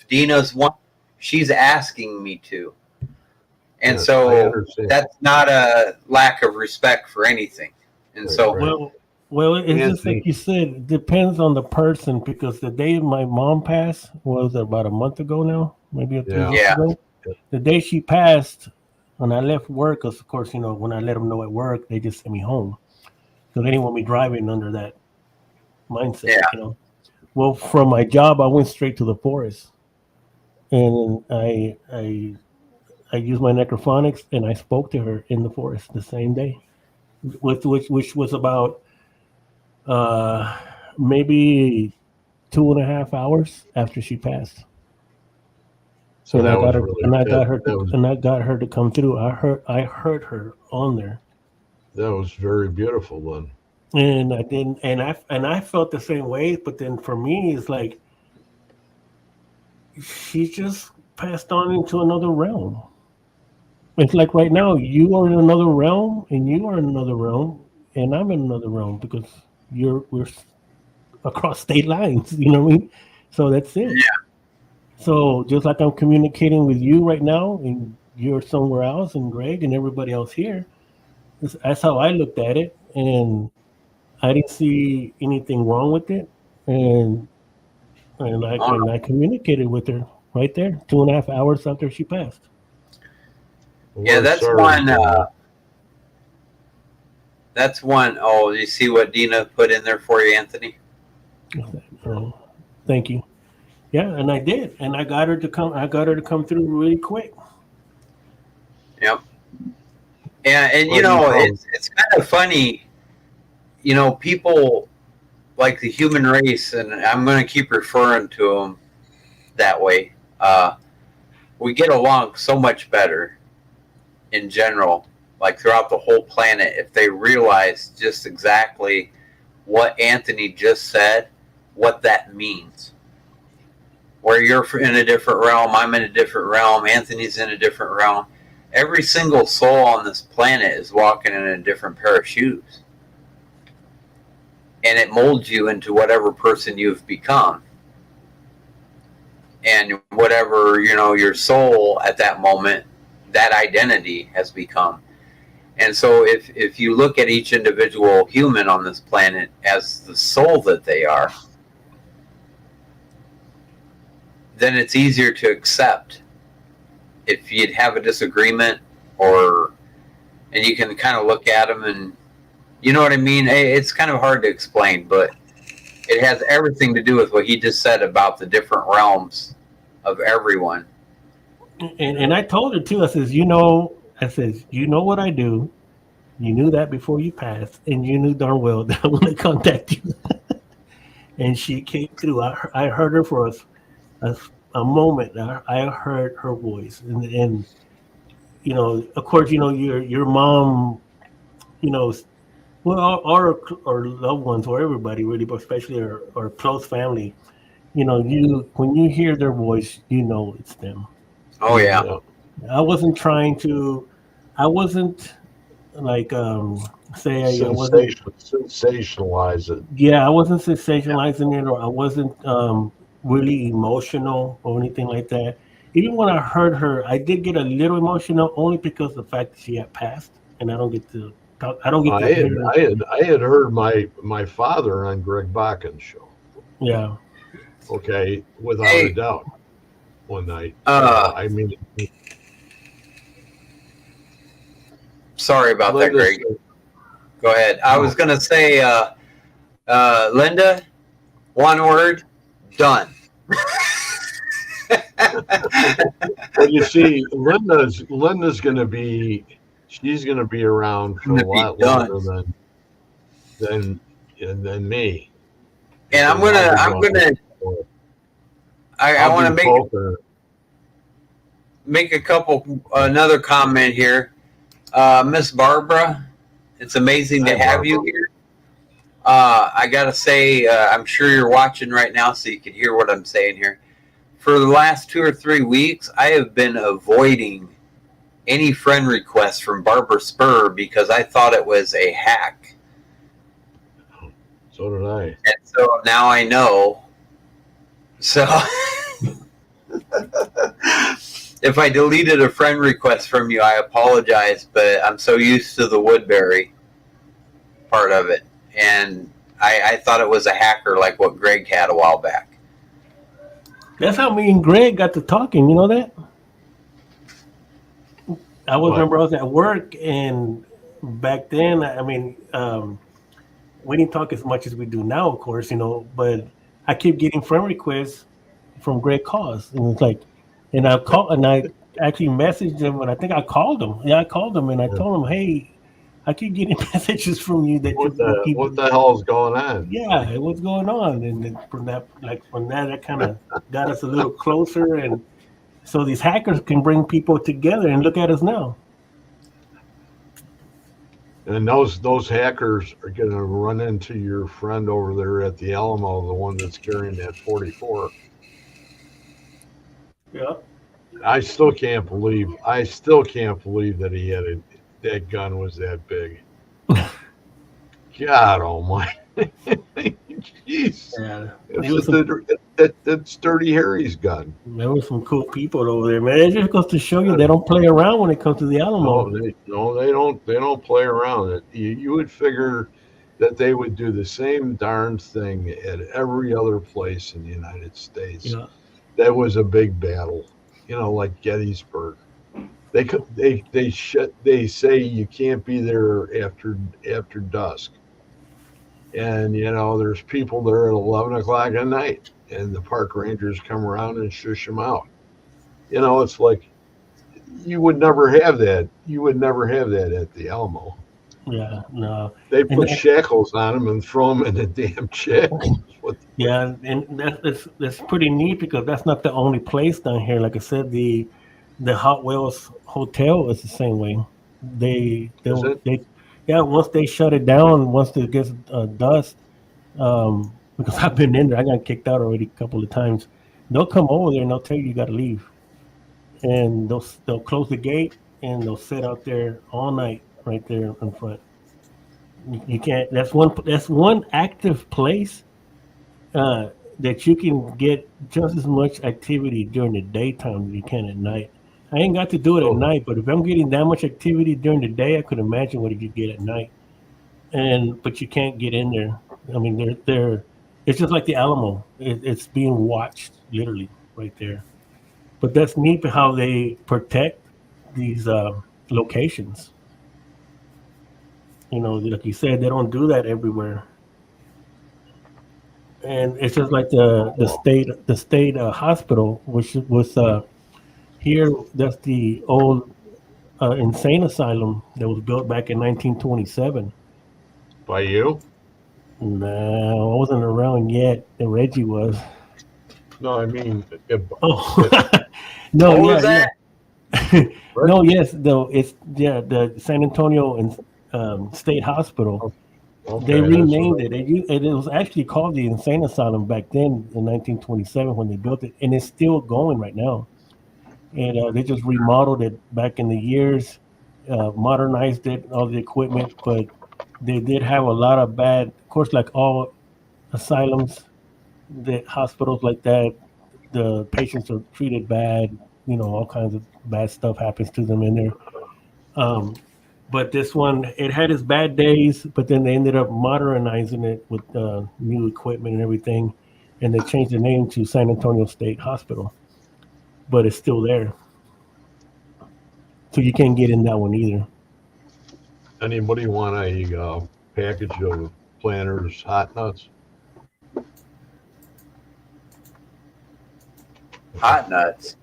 Dina's one, she's asking me to. And Yes, I so understand. that's not a lack of respect for anything. And Right, so, right. Well, it's just like Anthony, you said. It depends on the person because the day my mom passed was about a month ago now, maybe 3 weeks yeah, yeah, ago. The day she passed, when I left work, 'cause of course, when I let them know at work, they just sent me home because they didn't want me driving under that mindset. yeah. Well, from my job, I went straight to the forest, and I used my necrophonics, and I spoke to her in the forest the same day, which was about uh, maybe 2.5 hours after she passed. so And I that got was her, really and I got her to, that was and I got her to come through. I heard her on there, very beautiful then. and I didn't, and I felt the same way. But then for me, it's like she just passed on into another realm. It's like right now you are in another realm, and you are in another realm, and I'm in another realm because we're across state lines. You know what I mean? So that's it. So just like I'm communicating with you right now, and you're somewhere else, and Greg and everybody else here, that's how I looked at it, and I didn't see anything wrong with it, and I communicated with her right there, 2.5 hours after she passed. Well, Yeah, we're that's sorry one. for you. That's one. Oh, you see what Dina put in there for you, Anthony? Oh, thank you. Yeah, and I did, and I got her to come. I got her to come through really quick. Yep. And Well, you know, it's kind of funny. People like the human race, and I'm going to keep referring to them that way. We get along so much better in general, like throughout the whole planet, if they realize just exactly what Anthony just said, what that means. Where you're in a different realm, I'm in a different realm, Anthony's in a different realm. Every single soul on this planet is walking in a different pair of shoes. And it molds you into whatever person you've become. And whatever, your soul at that moment, that identity has become. And so if you look at each individual human on this planet as the soul that they are, then it's easier to accept. If you'd have a disagreement, and you can kind of look at them, and you know what I mean? It's kind of hard to explain, but it has everything to do with what he just said about the different realms of everyone. And I told her too. I says, you know what I do. You knew that before you passed, and you knew darn well that I want to contact you. And she came through. I heard her for a, a moment. I heard her voice, and of course, your mom, you know, well, our loved ones or everybody really, but especially our close family. You when you hear their voice, it's them. Oh, You yeah. know, yeah, I wasn't trying to. I wasn't like say I wasn't. sensationalize it. Yeah, I wasn't sensationalizing it, or I wasn't really emotional or anything like that. Even when I heard her, I did get a little emotional, only because of the fact that she had passed, and I don't get to talk. I don't get I to had hear. I had heard my father on Greg Bakken's show. Yeah, Okay, without a Hey, doubt, one night. So uh, I mean, sorry about that, Linda Greg. said, Go ahead. I was "No, going to say, Linda, one word, done. well, you see, Linda's going to be she's going to be around I'm for a going to be lot done. longer than than me And because I'll be I'm going. gonna, I I'll want be to poking. make another comment here. Miss Barbara, it's amazing Hi, to have Barbara. you here. I gotta say, I'm sure you're watching right now, so you can hear what I'm saying here. For the last 2 or 3 weeks, I have been avoiding any friend requests from Barbara Spur because I thought it was a hack. So did I. And so now I know. So If I deleted a friend request from you, I apologize, but I'm so used to the Woodbury part of it. And I thought it was a hacker like what Greg had a while back. That's how me and Greg got to talking. You know that? Remember I was at work, and back then, I mean, we didn't talk as much as we do now, of course, but I keep getting friend requests from Greg Cause, and it's like, and I actually messaged him, and I think I called him. Yeah, I called him, and I told him, hey, I keep getting messages from you that what the hell is going on? Yeah, what's going on? And then from that, that kind of got us a little closer, and so these hackers can bring people together. And look at us now. And those hackers are going to run into your friend over there at the Alamo, the one that's carrying that 44. Yeah. I still can't believe that he had that gun was that big. God almighty. Jeez. Yeah. That's Dirty Harry's gun. There were some cool people over there, man. It just goes to show you they don't play around when it comes to the Alamo. No, they don't play around. You would figure that they would do the same darn thing at every other place in the United States. Yeah. That was a big battle, like Gettysburg. They say you can't be there after dusk. And, there's people there at 11 o'clock at night, and the park rangers come around and shush them out. It's like you would never have that. You would never have that at the Alamo. Yeah, no. They put shackles on them and throw them in the damn shackles. Yeah, and that's pretty neat because that's not the only place down here. Like I said, the Hot Wheels Hotel is the same way. Once they shut it down, once it gets dust, because I've been in there, I got kicked out already a couple of times. They'll come over there and they'll tell you got to leave, and they'll close the gate and they'll sit out there all night right there in front. You can't. That's one active place that you can get just as much activity during the daytime as you can at night. I ain't got to do it at night, but if I'm getting that much activity during the day, I could imagine what you get at night. But you can't get in there. I mean, they're it's just like the Alamo. It's being watched literally right there. But that's neat how they protect these locations. Like you said, they don't do that everywhere. And it's just like the state hospital, which was here. That's the old insane asylum that was built back in 1927. By you? No, I wasn't around yet, and Reggie was. No, I mean. No, what was that? No, yes, though it's the San Antonio and State Hospital. Okay, they renamed it. It was actually called the Insane Asylum back then in 1927 when they built it, and it's still going right now. And they just remodeled it back in the years, modernized it, all the equipment, but they did have a lot of bad, of course, like all asylums, the hospitals like that, the patients are treated bad, all kinds of bad stuff happens to them in there. But this one, it had its bad days, but then they ended up modernizing it with new equipment and everything, and they changed the name to San Antonio State Hospital. But it's still there. So you can't get in that one either. Anybody want a package of Planters hot nuts? Hot nuts.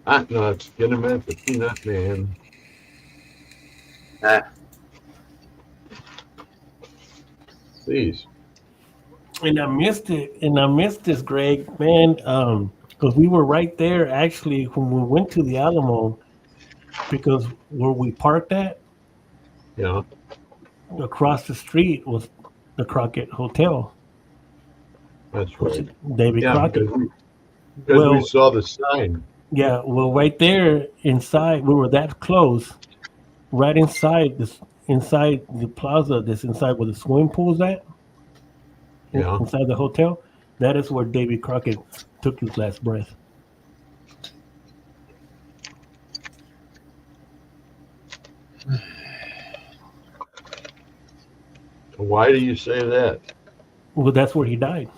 Hot nuts. Get them at the Peanut Man. Please. And I missed it. And I missed this, Greg, man, because we were right there actually when we went to the Alamo, because where we parked at, across the street was the Crockett Hotel. That's right. David Crockett. Because we saw the sign. Yeah, well, right there inside, we were that close, right inside the plaza, inside where the swimming pool's at, inside the hotel. That is where David Crockett took his last breath. Why do you say that? Well, that's where he died.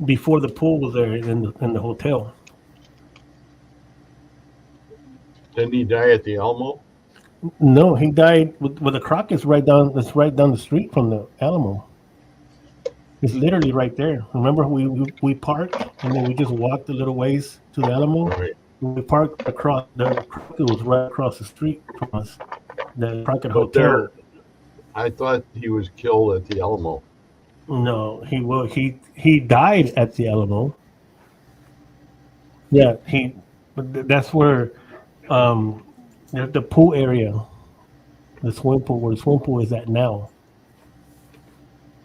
Before the pool was there in the hotel. Didn't he die at the Alamo? No, he died with the croc is right down. It's right down the street from the Alamo. It's literally right there. Remember, we parked and then we just walked a little ways to the Alamo. Right. We parked across. The croc was right across the street from us. The Crockett But Hotel. there, I thought he was killed at the Alamo. No, he died at the Alamo. Yeah, that's where the pool area, the swimming pool, where the swimming pool is at now.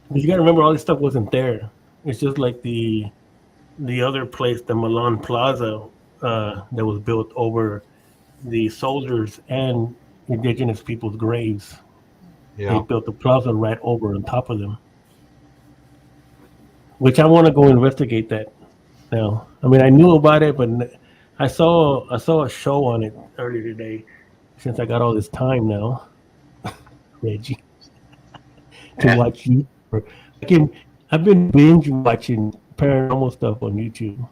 But you gotta remember, all this stuff wasn't there. It's just like the other place, the Milan Plaza, that was built over the soldiers and indigenous people's graves. They Yeah. built the plaza right over on top of them. Which I want to go investigate that now. I mean, I knew about it, but I saw a show on it earlier today. Since I got all this time now, Reggie, to watch you. I've been binge watching paranormal stuff on YouTube.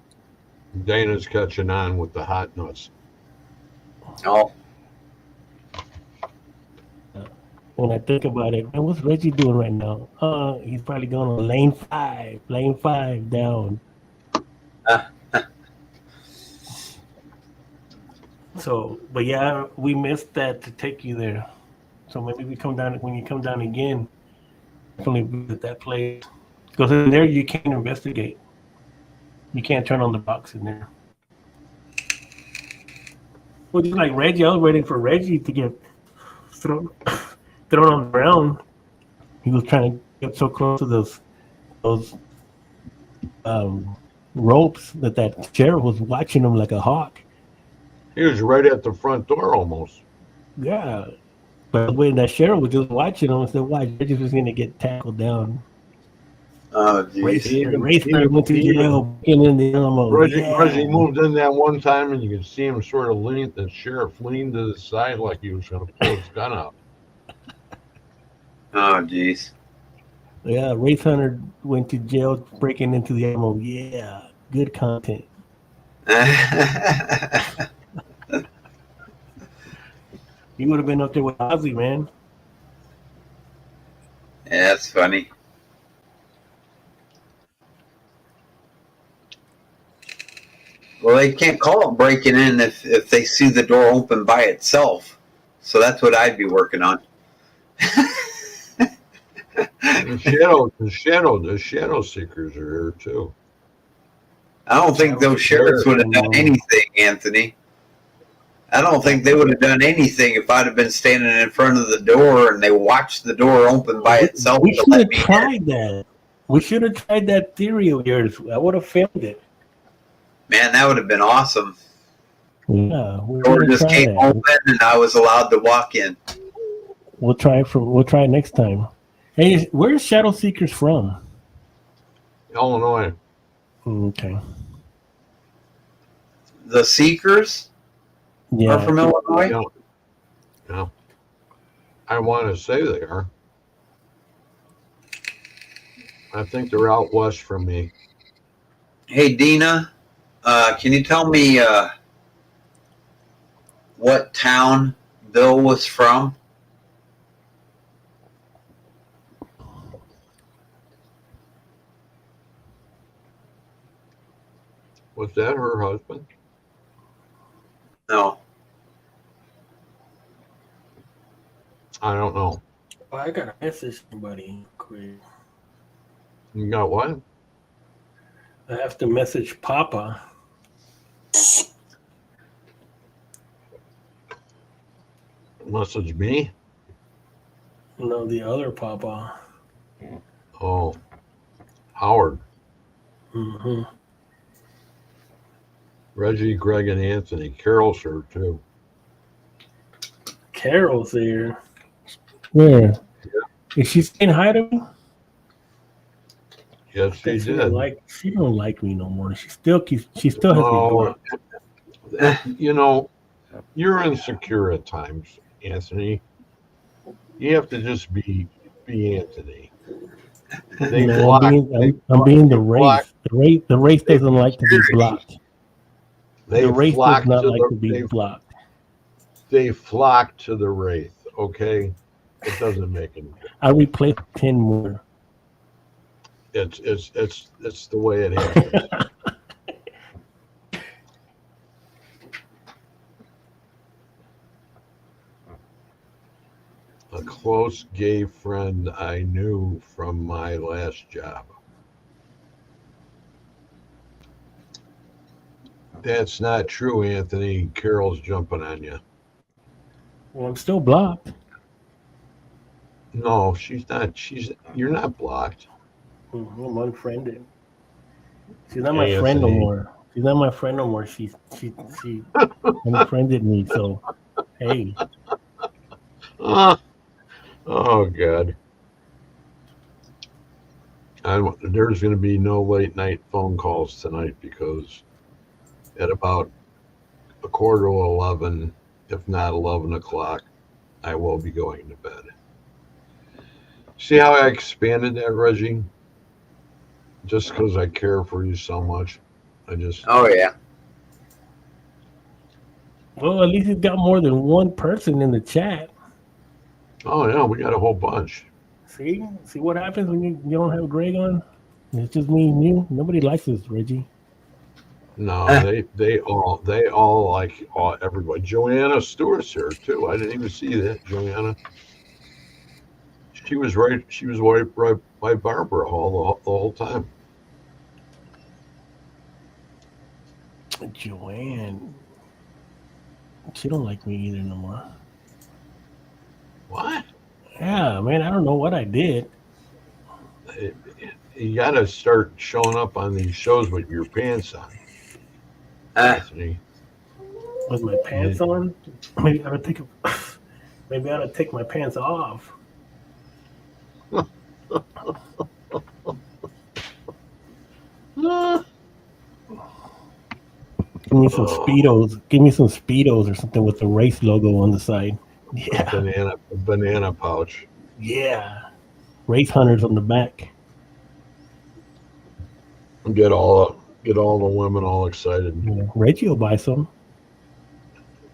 Dana's catching on with the hot nuts. Oh, When I think about it, man, what's Reggie doing right now? He's probably going on lane five down. So, but yeah, we missed that to take you there. So maybe when you come down again, definitely visit that place. Because in there you can't investigate. You can't turn on the box in there. Well, just like Reggie, I was waiting for Reggie to get thrown on the ground. He was trying to get so close to those ropes that sheriff was watching him like a hawk. He was right at the front door almost. Yeah. But when that sheriff was just watching him and said, "Why Reggie was going to get tackled down?" oh, geez. Wraith went to jail in the Alamo. Reggie moved in that one time, and you could see him sort of lean. The sheriff leaned to the side like he was going to pull his gun out. Oh, geez. Yeah, Wraith Hunter went to jail breaking into the Alamo. Yeah, good content. He would have been up there with Ozzy, man. Yeah, that's funny. Well, they can't call it breaking in if they see the door open by itself. So that's what I'd be working on. The shadow seekers are here too. I don't think those sheriffs would have done anything, Anthony. I don't think they would have done anything if I'd have been standing in front of the door and they watched the door open by itself. We should have tried that. We should have tried that theory of yours. I would have failed it. Man, that would have been awesome. Yeah, the door just came open and I was allowed to walk in. We'll try it next time. Hey, where's Shadow Seekers from? Illinois. Okay. The Seekers are from Illinois? Yeah. I want to say they are. I think they're out west from me. Hey, Dina, can you tell me what town Bill was from? Was that her husband? No. I don't know. Oh, I gotta message somebody quick. You got what? I have to message Papa. Message me? No, the other Papa. Oh, Howard. Mm-hmm. Reggie, Greg, and Anthony. Carol's here too. Carol's there. Where? Yeah. Is she saying hi to me? Yes, she did. She don't like me no more. She still has me blocked. You know, You're insecure at times, Anthony. You have to just be Anthony. They No, I'm flock. being They I'm flock. being They the flock. race. The race They doesn't like to be blocked. The they race does flock not to like the to be blocked. they flock to the wraith. Okay, it doesn't make any difference. I replaced 10 more. It's the way it happens. A close gay friend I knew from my last job. That's not true, Anthony. Carol's jumping on you. Well, I'm still blocked. No, she's not. You're not blocked. I'm unfriended. She's not my friend no Anthony. more. She's not my friend no more. She unfriended me. So hey, Oh, oh God. There's going to be no late night phone calls tonight because at about a quarter to 11, if not 11 o'clock, I will be going to bed. See how I expanded that, Reggie? Just because I care for you so much. Oh yeah. well, at least he's got more than one person in the chat. Oh, yeah, we got a whole bunch. See what happens when you don't have Greg on? It's just me and you. Nobody likes us, Reggie. No, they all like everybody. Joanna Stewart's here too. I didn't even see that, Joanna. She was right. She was right by Barbara all the whole time. Joanne, she don't like me either no more. What? Yeah, man, I don't know what I did. You got to start showing up on these shows with your pants on, Anthony. With my pants on, maybe I would maybe I ought to take my pants off. Give me some Speedos. Give me some Speedos or something with the race logo on the side. Yeah, A banana pouch. yeah. Race hunters on the back. Get all the women all excited. Yeah. Reggie will buy some.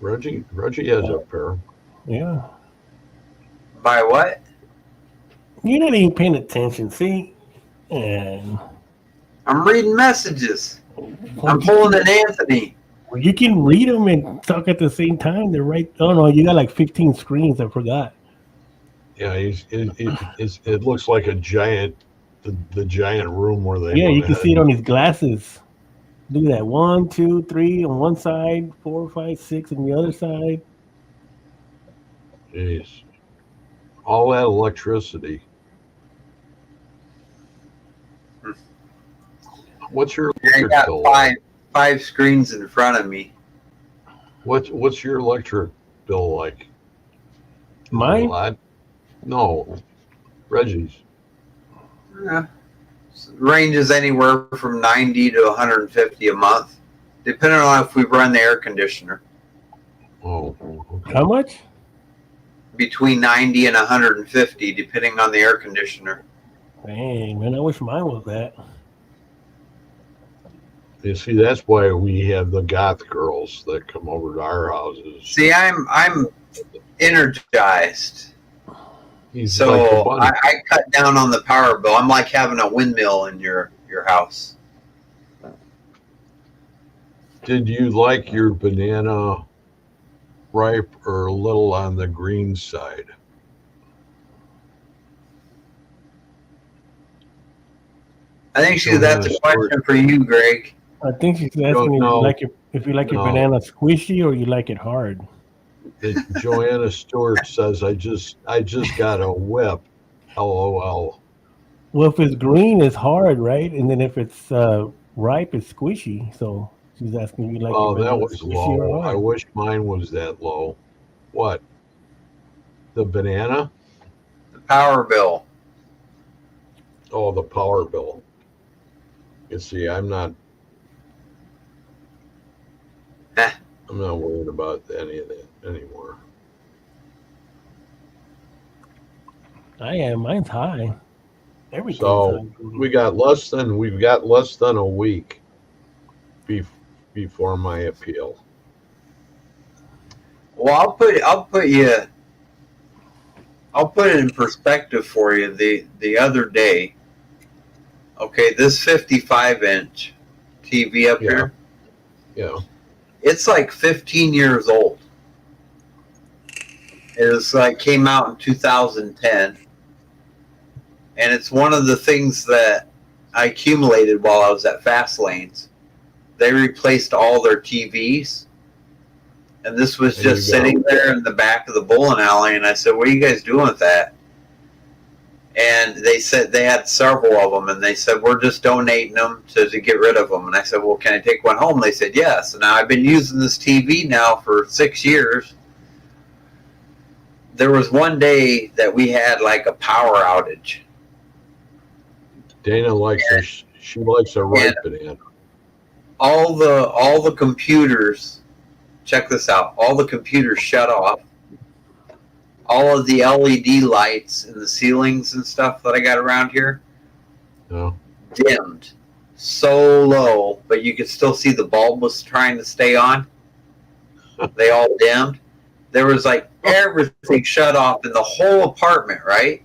Reggie has a pair. Yeah. By what? You're not even paying attention. See, and I'm reading messages. I'm pulling an Anthony. well, you can read them and talk at the same time. They're right. Oh no, you got like 15 screens. I forgot. Yeah, it looks like a giant, the giant room where they. Yeah, went you can ahead see it and- on his glasses. Look at that. 1, 2, 3 on one side, 4, 5, 6 on the other side. Jeez, all that electricity. What's your I electric got bill? five screens in front of me. What's your electric bill like? Is it a Mine? lot? No, Reggie's. Yeah. Ranges anywhere from 90 to 150 a month, depending on if we run the air conditioner. Oh, okay. How much? Between 90 and 150, depending on the air conditioner. Dang, man, I wish mine was that. You see, that's why we have the goth girls that come over to our houses. See, I'm energized, He's like the so bunny. I cut down on the power bill. I'm like having a windmill in your house. Did you like your banana ripe or a little on the green side? I think that's a question for you, Greg. I think she's asking if you like your banana squishy or you like it hard. Joanna Stewart says, I just got a whip. LOL. Well, if it's green, it's hard, right? And then if it's ripe, it's squishy. So she's asking you like your Oh, that banana was squishy or low. I hard. wish mine was that low. What? The banana? The power bill. Oh, the power bill. You see, I'm not. I'm not worried about any of that anymore. I am. Mine's high. Everything's So high. we've got less than a week before my appeal. Well, I'll put it in perspective for you. The other day, okay, this 55-inch TV up here, Yeah. it's like 15 years old. It was like came out in 2010, and it's one of the things that I accumulated while I was at Fast Lanes. They replaced all their TVs, and this was just sitting there in the back of the bowling alley. And I said, "What are you guys doing with that?" And they said they had several of them, and they said, "We're just donating them to get rid of them." And I said, "Well, can I take one home?" They said, "Yes." And now I've been using this TV now for 6 years. There was one day that we had like a power outage. Dana likes she likes a ripe banana. All the computers, check this out, all the computers shut off. All of the LED lights in the ceilings and stuff that I got around here dimmed so low, but you could still see the bulb was trying to stay on. They all dimmed. There was like everything shut off in the whole apartment, right?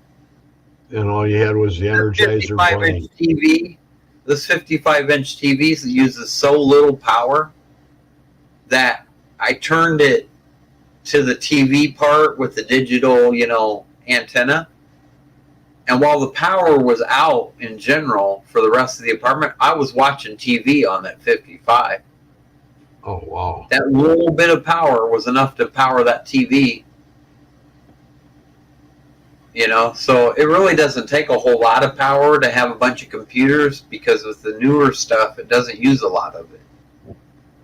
And all you had was the Energizer Bunny. TV. This 55-inch TV uses so little power that I turned it to the TV part with the digital, antenna. And while the power was out in general for the rest of the apartment, I was watching TV on that 55. Oh, wow. That little bit of power was enough to power that TV. So it really doesn't take a whole lot of power to have a bunch of computers, because with the newer stuff, it doesn't use a lot of it.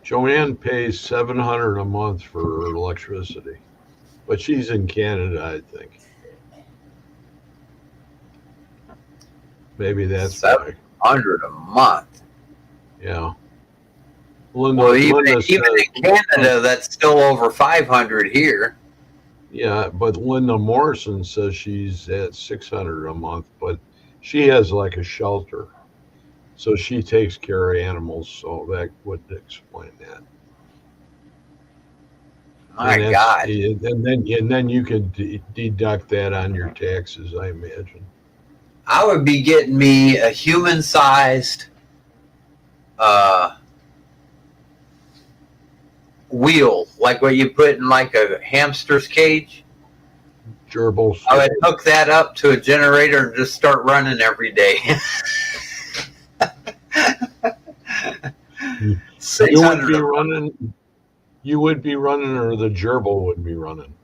Joanne pays $700 a month for electricity, but she's in Canada, I think. Maybe that's $700 a month. Yeah. Even in Canada, that's still over 500 here. Yeah, but Linda Morrison says she's at $600 a month, but she has like a shelter, so she takes care of animals. So that would explain that. My God! And then you could deduct that on your taxes, I imagine. I would be getting me a human-sized wheel, like what you put in like a hamster's cage. Gerbils. I would hook that up to a generator and just start running every day. You would be running, or the gerbil would be running?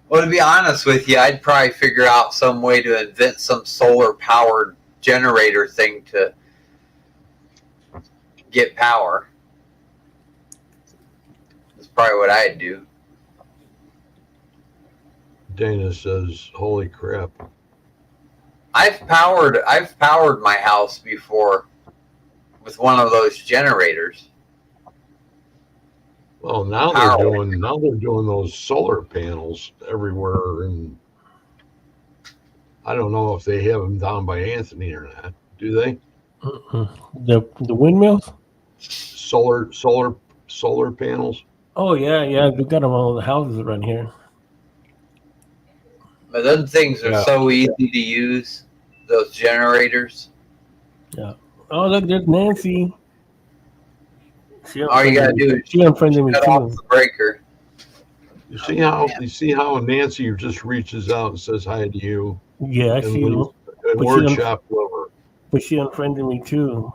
Well, to be honest with you, I'd probably figure out some way to invent some solar-powered generator thing to get power. That's probably what I'd do. Dana says, "Holy crap!" I've powered my house before with one of those generators. Well, now they're doing those solar panels everywhere, and I don't know if they have them down by Anthony or not. Do they? The windmills? Solar panels. Oh yeah, we got them on all the houses around here. But those things are so easy to use. Those generators. Yeah. Oh look, there's Nancy. All you gotta do is she unfriended me cut too. off the breaker. You see how Nancy just reaches out and says hi to you. Yeah, and we're chopped liver. But she unfriended me too.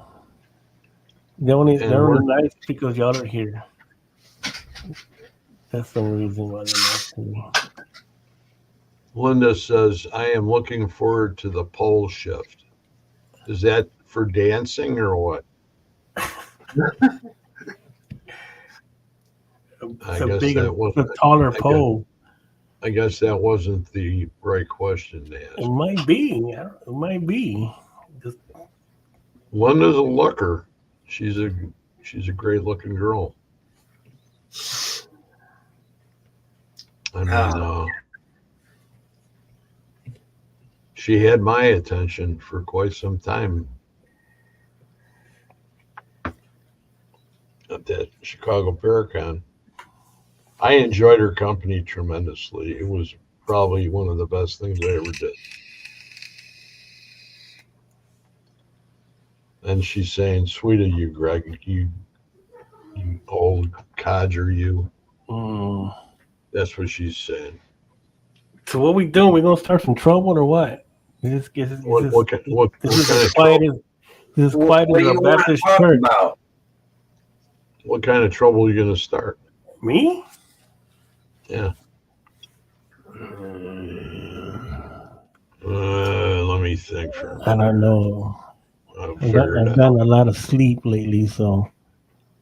They're only nice because y'all are here. That's the reason why they're nice to me. Linda says, "I am looking forward to the pole shift." Is that for dancing or what? A taller pole. I guess that wasn't the right question to ask. It might be. It might be. Linda's a looker. She's a great looking girl. I mean, she had my attention for quite some time at that Chicago Paracon. I enjoyed her company tremendously. It was probably one of the best things I ever did. And she's saying, "Sweet of you, Greg. You old codger, you." Mm. That's what she's saying. So what we doing? We gonna start some trouble or what? Is What kind of quiet trouble? as this is What, quiet what as do a you want to Baptist talk church. about? What kind of trouble are you going to start? Me? Yeah. Let me think for a I minute. don't know. I'll figure it I've out. gotten a lot of sleep lately, so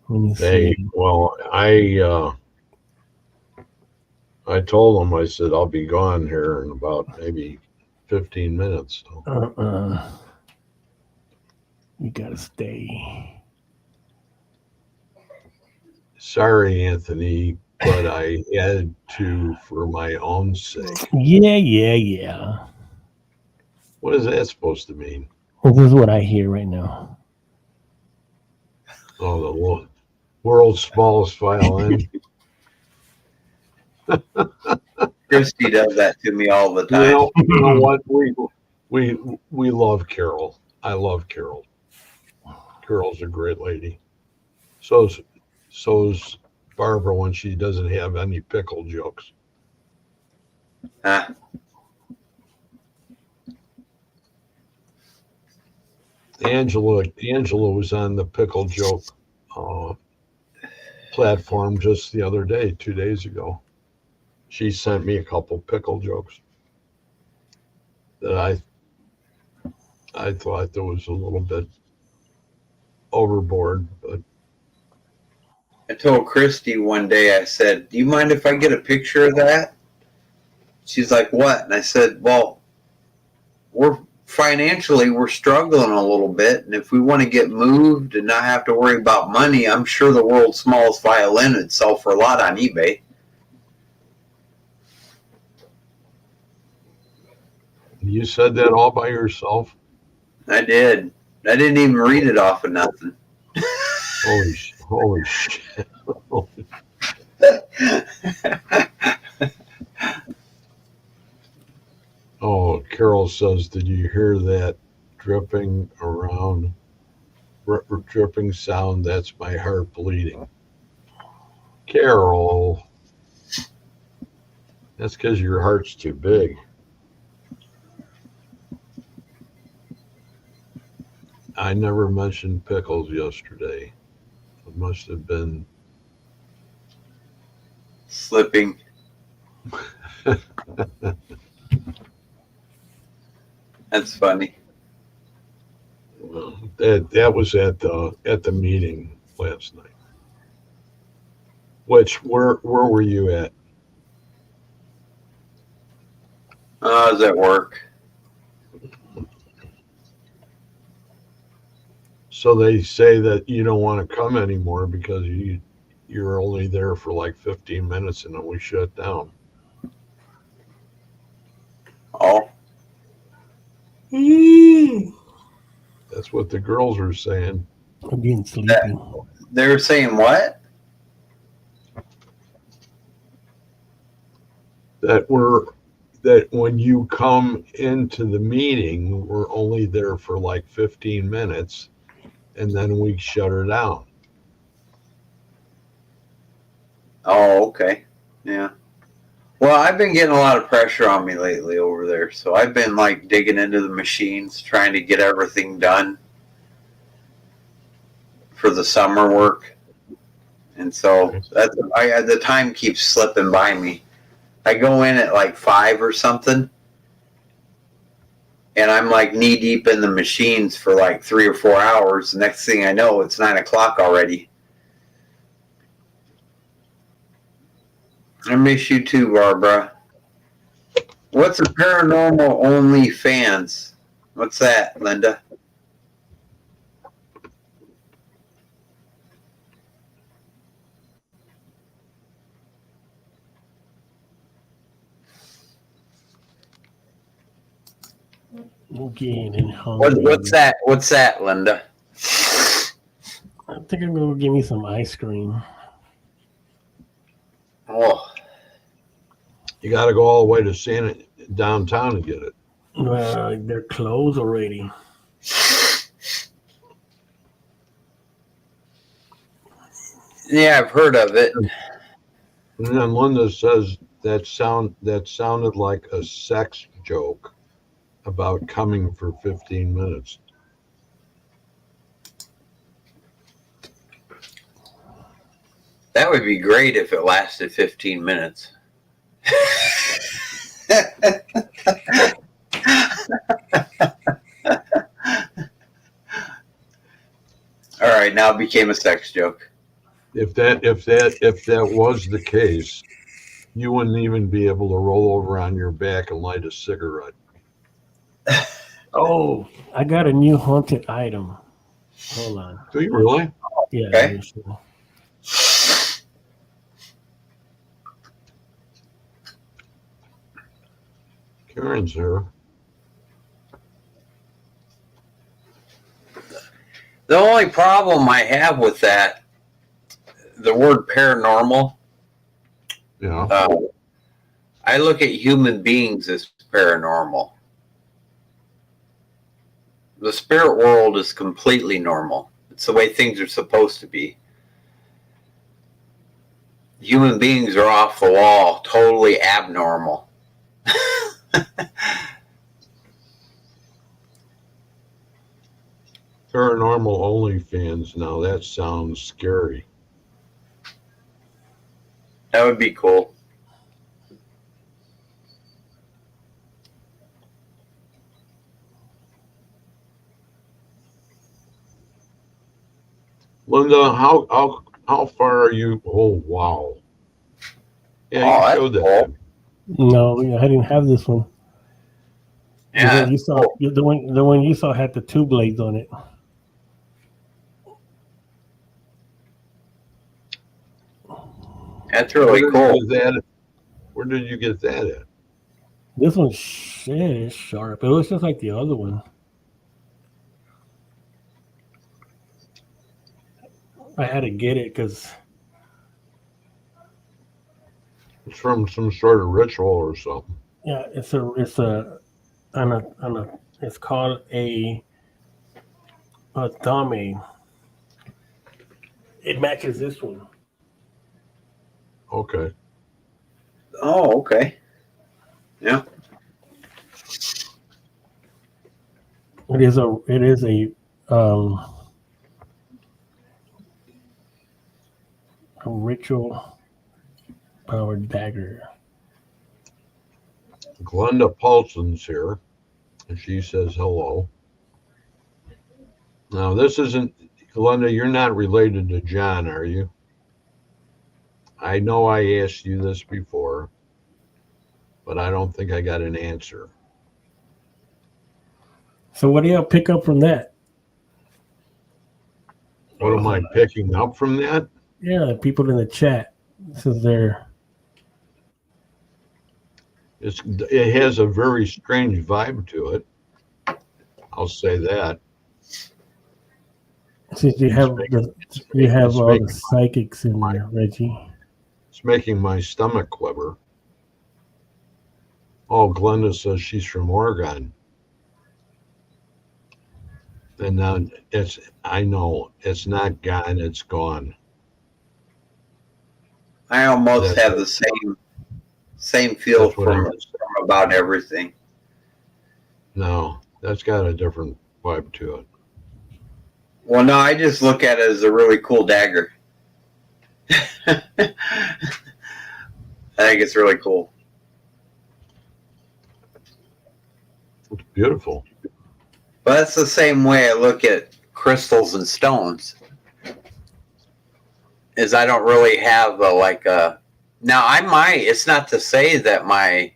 let me Hey, see. well, I told him, I said, I'll be gone here in about maybe 15 minutes. So. You gotta stay. Sorry, Anthony, but I had to for my own sake. Yeah. What is that supposed to mean? This is what I hear right now. Oh, the world's smallest violin. Christy does that to me all the time. You know what? We love Carol. I love Carol. Carol's a great lady. So's Barbara when she doesn't have any pickle jokes. Huh? Angela was on the pickle joke platform just the other day, 2 days ago. She sent me a couple pickle jokes that I thought that was a little bit overboard, but I told Christy one day, I said, "Do you mind if I get a picture of that?" She's like, "What?" And I said, "Well, we're struggling a little bit, and if we want to get moved and not have to worry about money, I'm sure the world's smallest violin would sell for a lot on eBay." you said that all by yourself? I did. I didn't even read it off of nothing. Holy shit. Oh, Carol says, did you hear that dripping around, dripping sound? That's my heart bleeding. Carol, that's because your heart's too big. I never mentioned pickles yesterday. It must have been Slipping. That's funny. that was at the meeting last night. Which where were you at? I was at work. So they say that you don't want to come anymore because you're only there for like 15 minutes and then we shut down. Oh. That's what the girls are saying. I'm getting sleepy. They were saying what? That when you come into the meeting, we're only there for like 15 minutes and then we shut her down. Oh, okay. Yeah. Well, I've been getting a lot of pressure on me lately over there, so I've been like digging into the machines, trying to get everything done for the summer work. And so the time keeps slipping by me. I go in at like 5 or something, and I'm like knee deep in the machines for like 3 or 4 hours. The next thing I know, it's 9 o'clock already. I miss you too, Barbara. What's a paranormal only fans? What's that, Linda? Getting and hungry. What's that? What's that, Linda? I think I'm gonna give me some ice cream. Oh, You got to go all the way to downtown to get it. They're closed already. yeah, I've heard of it. And then Linda says that sounded like a sex joke about coming for 15 minutes. That would be great if it lasted 15 minutes. All right, now it became a sex joke. If that was the case, you wouldn't even be able to roll over on your back and light a cigarette. Oh, I got a new haunted item. Hold on. Do you really? Yeah. Okay. Sure. Karen's here. The only problem I have with that, the word paranormal, Yeah. I look at human beings as paranormal. The spirit world is completely normal. It's the way things are supposed to be. Human beings are off the wall, totally abnormal. Paranormal OnlyFans now. That sounds scary. That would be cool. Linda, how far are you? Oh wow. Yeah, Oh, you showed that. cool. No, I didn't have this one. Yeah, The one you saw, cool. the one you saw had the two blades on it. That's really cool. Where did you get that at? This one's shit sharp. It looks just like the other one. I had to get it because It's from some sort of ritual or something. yeah, it's called a dame. It matches this one. Okay. Oh, okay. Yeah. It is a ritual powered dagger. Glenda Paulson's here, and she says hello. Now, this isn't, Glenda, you're not related to John, are you? I know I asked you this before, but I don't think I got an answer. So what do y'all pick up from that? What am I picking up from that? Yeah, the people in the chat says they're. It has a very strange vibe to it. I'll say that. Since you have all the psychics in there, Reggie. It's making my stomach quiver. Oh, Glenda says she's from Oregon. And now I know it's not gone, it's gone. I almost have the same feel from about everything. No, that's got a different vibe to it. Well, no, I just look at it as a really cool dagger. I think it's really cool. It's beautiful. But that's the same way I look at crystals and stones. Is I don't really have now I might, it's not to say that my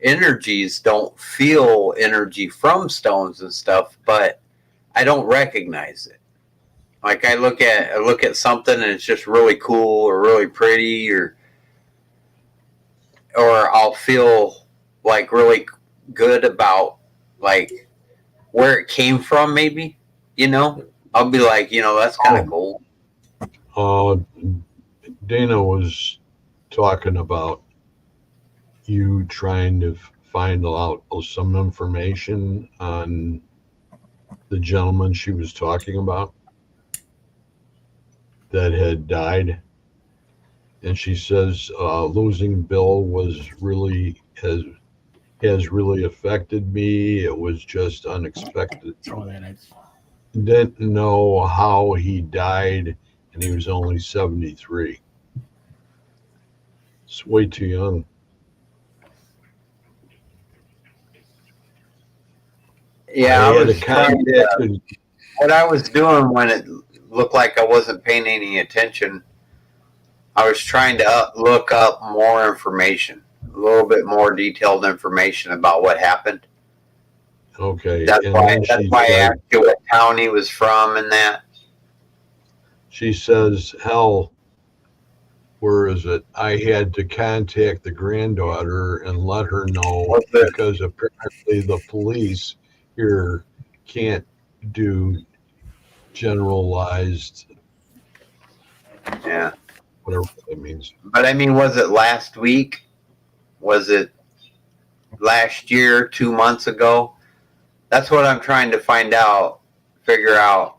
energies don't feel energy from stones and stuff, but I don't recognize it. Like I look at something and it's just really cool or really pretty or I'll feel like really good about like where it came from, maybe, you know, I'll be like, you know, that's kind of cool. Dana was talking about you trying to find out some information on the gentleman she was talking about that had died. And she says losing Bill has really affected me. It was just unexpected. Throw that at Didn't know how he died, and he was only 73. It's way too young. Yeah, I had a contact. what I was doing when it looked like I wasn't paying any attention, I was trying to look up more information, a little bit more detailed information about what happened. Okay, That's and why then I asked you what town he was from and that. she says, "Hell, where is it? I had to contact the granddaughter and let her know because apparently the police here can't do generalized, Yeah. whatever that means." But I mean, was it last week? Was it last year, 2 months ago? That's what I'm trying to find out, figure out.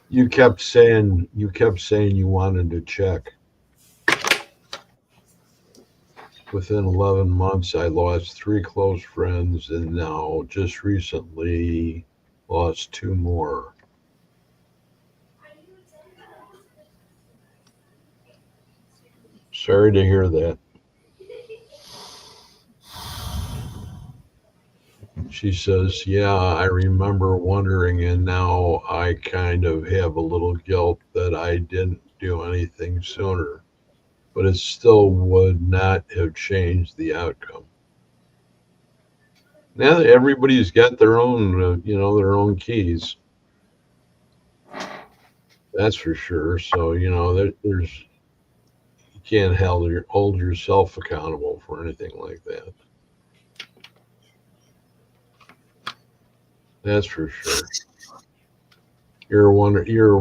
You kept saying you wanted to check. Within 11 months, I lost 3 close friends, and now just recently lost 2 more. Sorry to hear that. She says, yeah, I remember wondering, and now I kind of have a little guilt that I didn't do anything sooner, but it still would not have changed the outcome. Now everybody's got their own, their own keys. That's for sure. So, there's, you can't hold yourself accountable for anything like that. That's for sure. You're a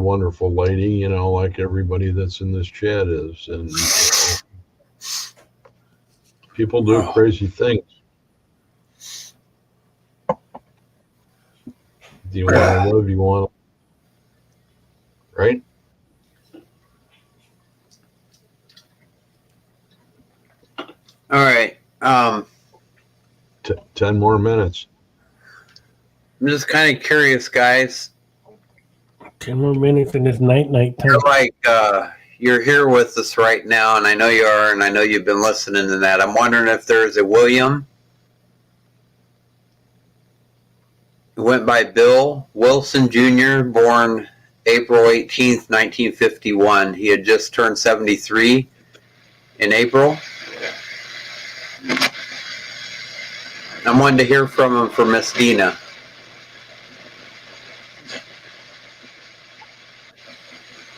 wonderful lady, like everybody that's in this chat is, and people do crazy things. Do you want to live? You want to, right? All right. 10 more minutes. I'm just kind of curious, guys. 10 more minutes and it's night time. You're like, you're here with us right now, and I know you are, and I know you've been listening to that. I'm wondering if there's a William who went by Bill Wilson Jr., born April 18th, 1951. He had just turned 73 in April. I'm wanting to hear from him for Miss Dina.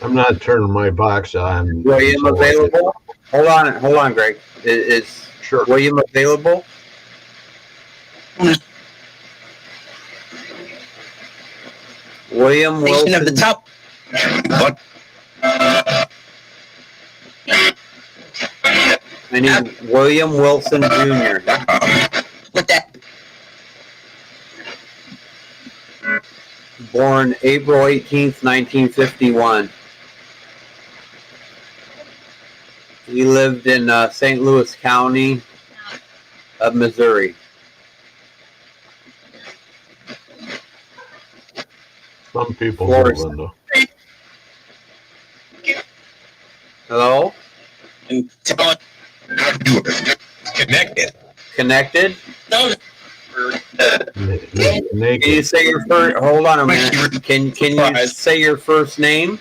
I'm not turning my box on. William available? Hold on, Greg. Is sure. William available? William Wilson of the top. What? I need William Wilson Jr. What that? Born April 18th, 1951. He lived in St. Louis County of Missouri. Some people do, Linda. Hello? And tell it how to do it. Connected. Connected? No. Can you say your first? Hold on a minute. Can you say your first name?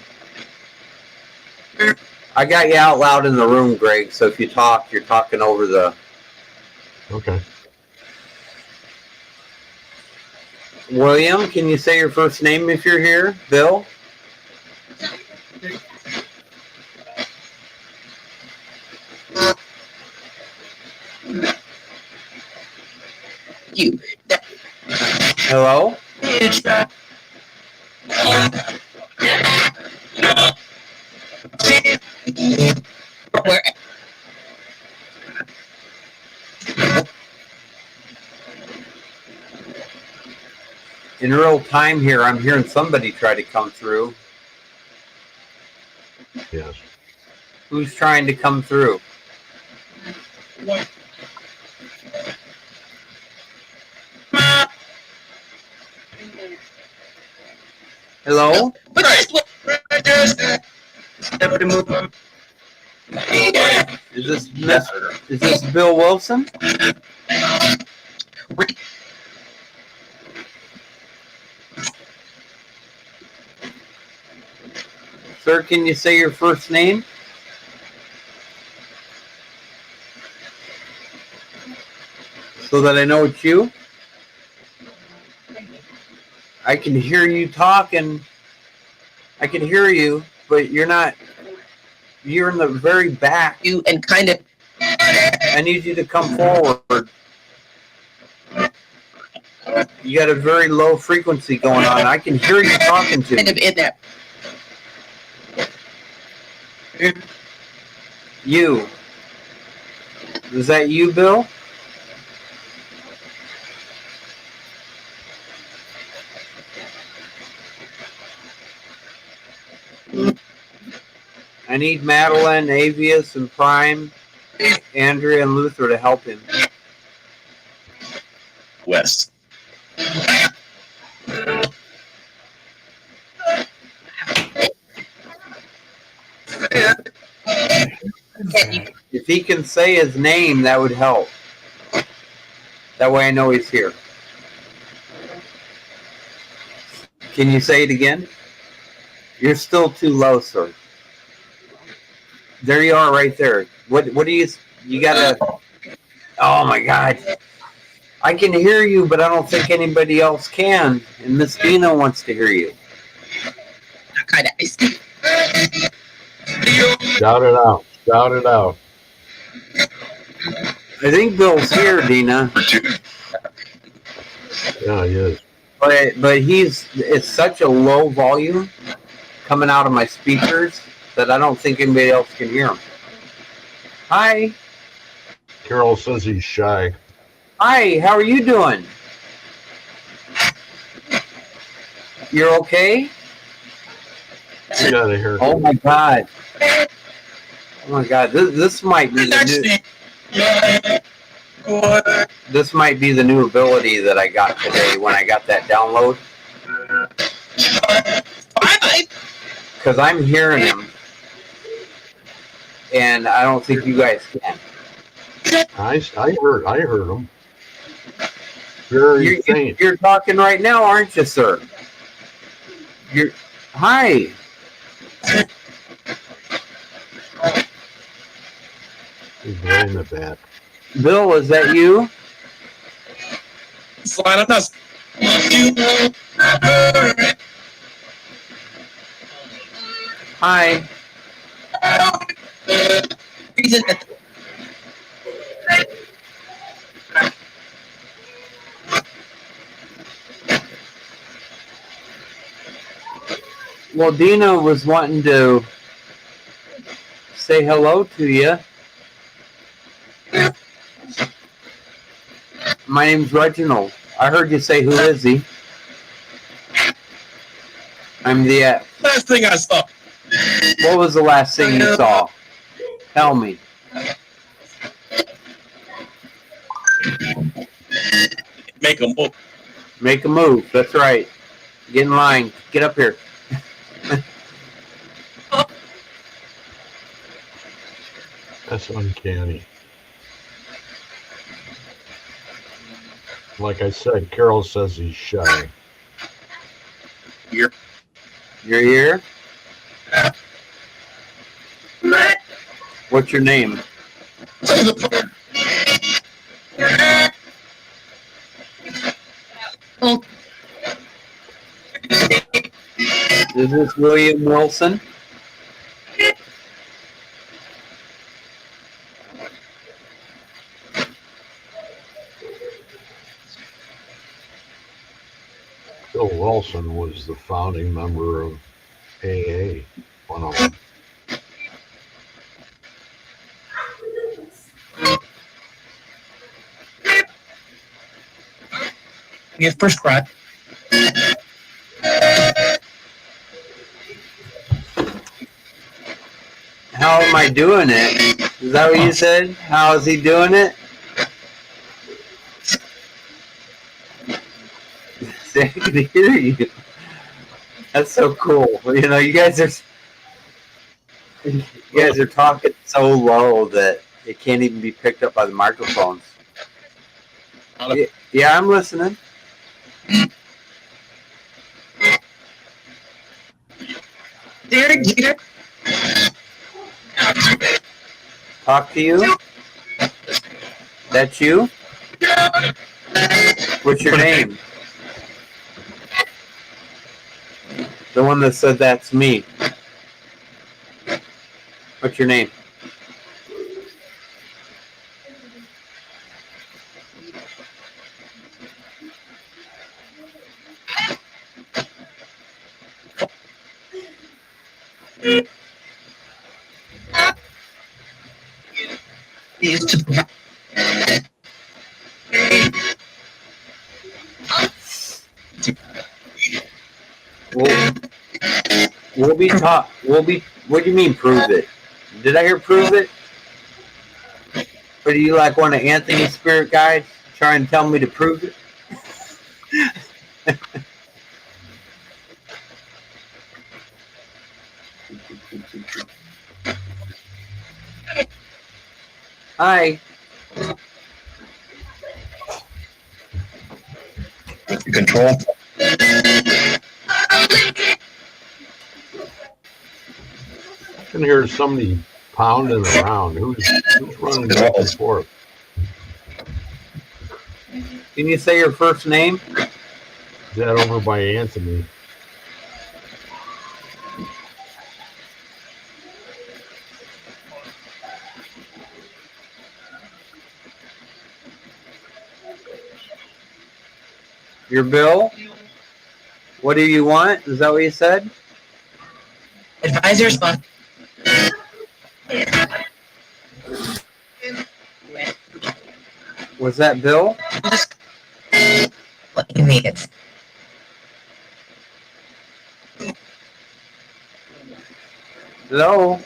I got you out loud in the room, Greg. So if you talk, you're talking over the. Okay. William, can you say your first name if you're here? Bill? you. Hello? Where? In real time here, I'm hearing somebody try to come through. Yes. Who's trying to come through? Hello? Is this Bill Wilson? Sir, can you say your first name? So that I know it's you? I can hear you talking. I can hear you, but you're not. You're in the very back. You and kind of. I need you to come forward. You got a very low frequency going on. I can hear you talking to Kind of me. in that. You. Is that you, Bill? I need Madeline, Avius, and Prime, Andrea, and Luther to help him. West. If he can say his name, that would help. That way I know he's here. Can you say it again? You're still too low, sir. There you are right there. What do you gotta, oh my God. I can hear you, but I don't think anybody else can. And Miss Dina wants to hear you. Kind of. Shout it out. Shout it out. I think Bill's here, Dina. Yeah, he is. But it's such a low volume coming out of my speakers that I don't think anybody else can hear him. Hi. Carol says he's shy. Hi, how are you doing? You're okay? You gotta hear. Oh my God. Oh my God. This might be the new, this might be the new ability that I got today when I got that download. Because I'm hearing him. And I don't think you guys can. I heard him. Very faint. You're talking right now, aren't you, sir? Hi. He's way in the back. Bill, is that you? Slide up us. Hi. Reason that. Well, Dina was wanting to say hello to you. My name's Reginald. I heard you say, who is he? I'm the... Last thing I saw. What was the last thing you saw? Tell me. Make a move. Make a move. That's right. Get in line. Get up here. That's uncanny. Like I said, Carol says he's shy. You're here? What's your name? Is this William Wilson? Wilson was the founding member of AA, one of them. Your first cry. How am I doing it? Is that what you said? How is he doing it? I can hear you. That's so cool. You know, you guys are talking so low that it can't even be picked up by the microphones. Yeah, I'm listening. Talk to you? That's you? What's your name? The one that said that's me. What's your name? We'll be taught. What do you mean prove it? Did I hear prove it? Or do you like one of Anthony's spirit guides try and tell me to prove it? Hi. Control. I can hear somebody pounding around. Who's running back and forth? Can you say your first name? Is that over by Anthony? Your Bill? What do you want? Is that what you said? Advisors. Was that Bill? What you need. Hello?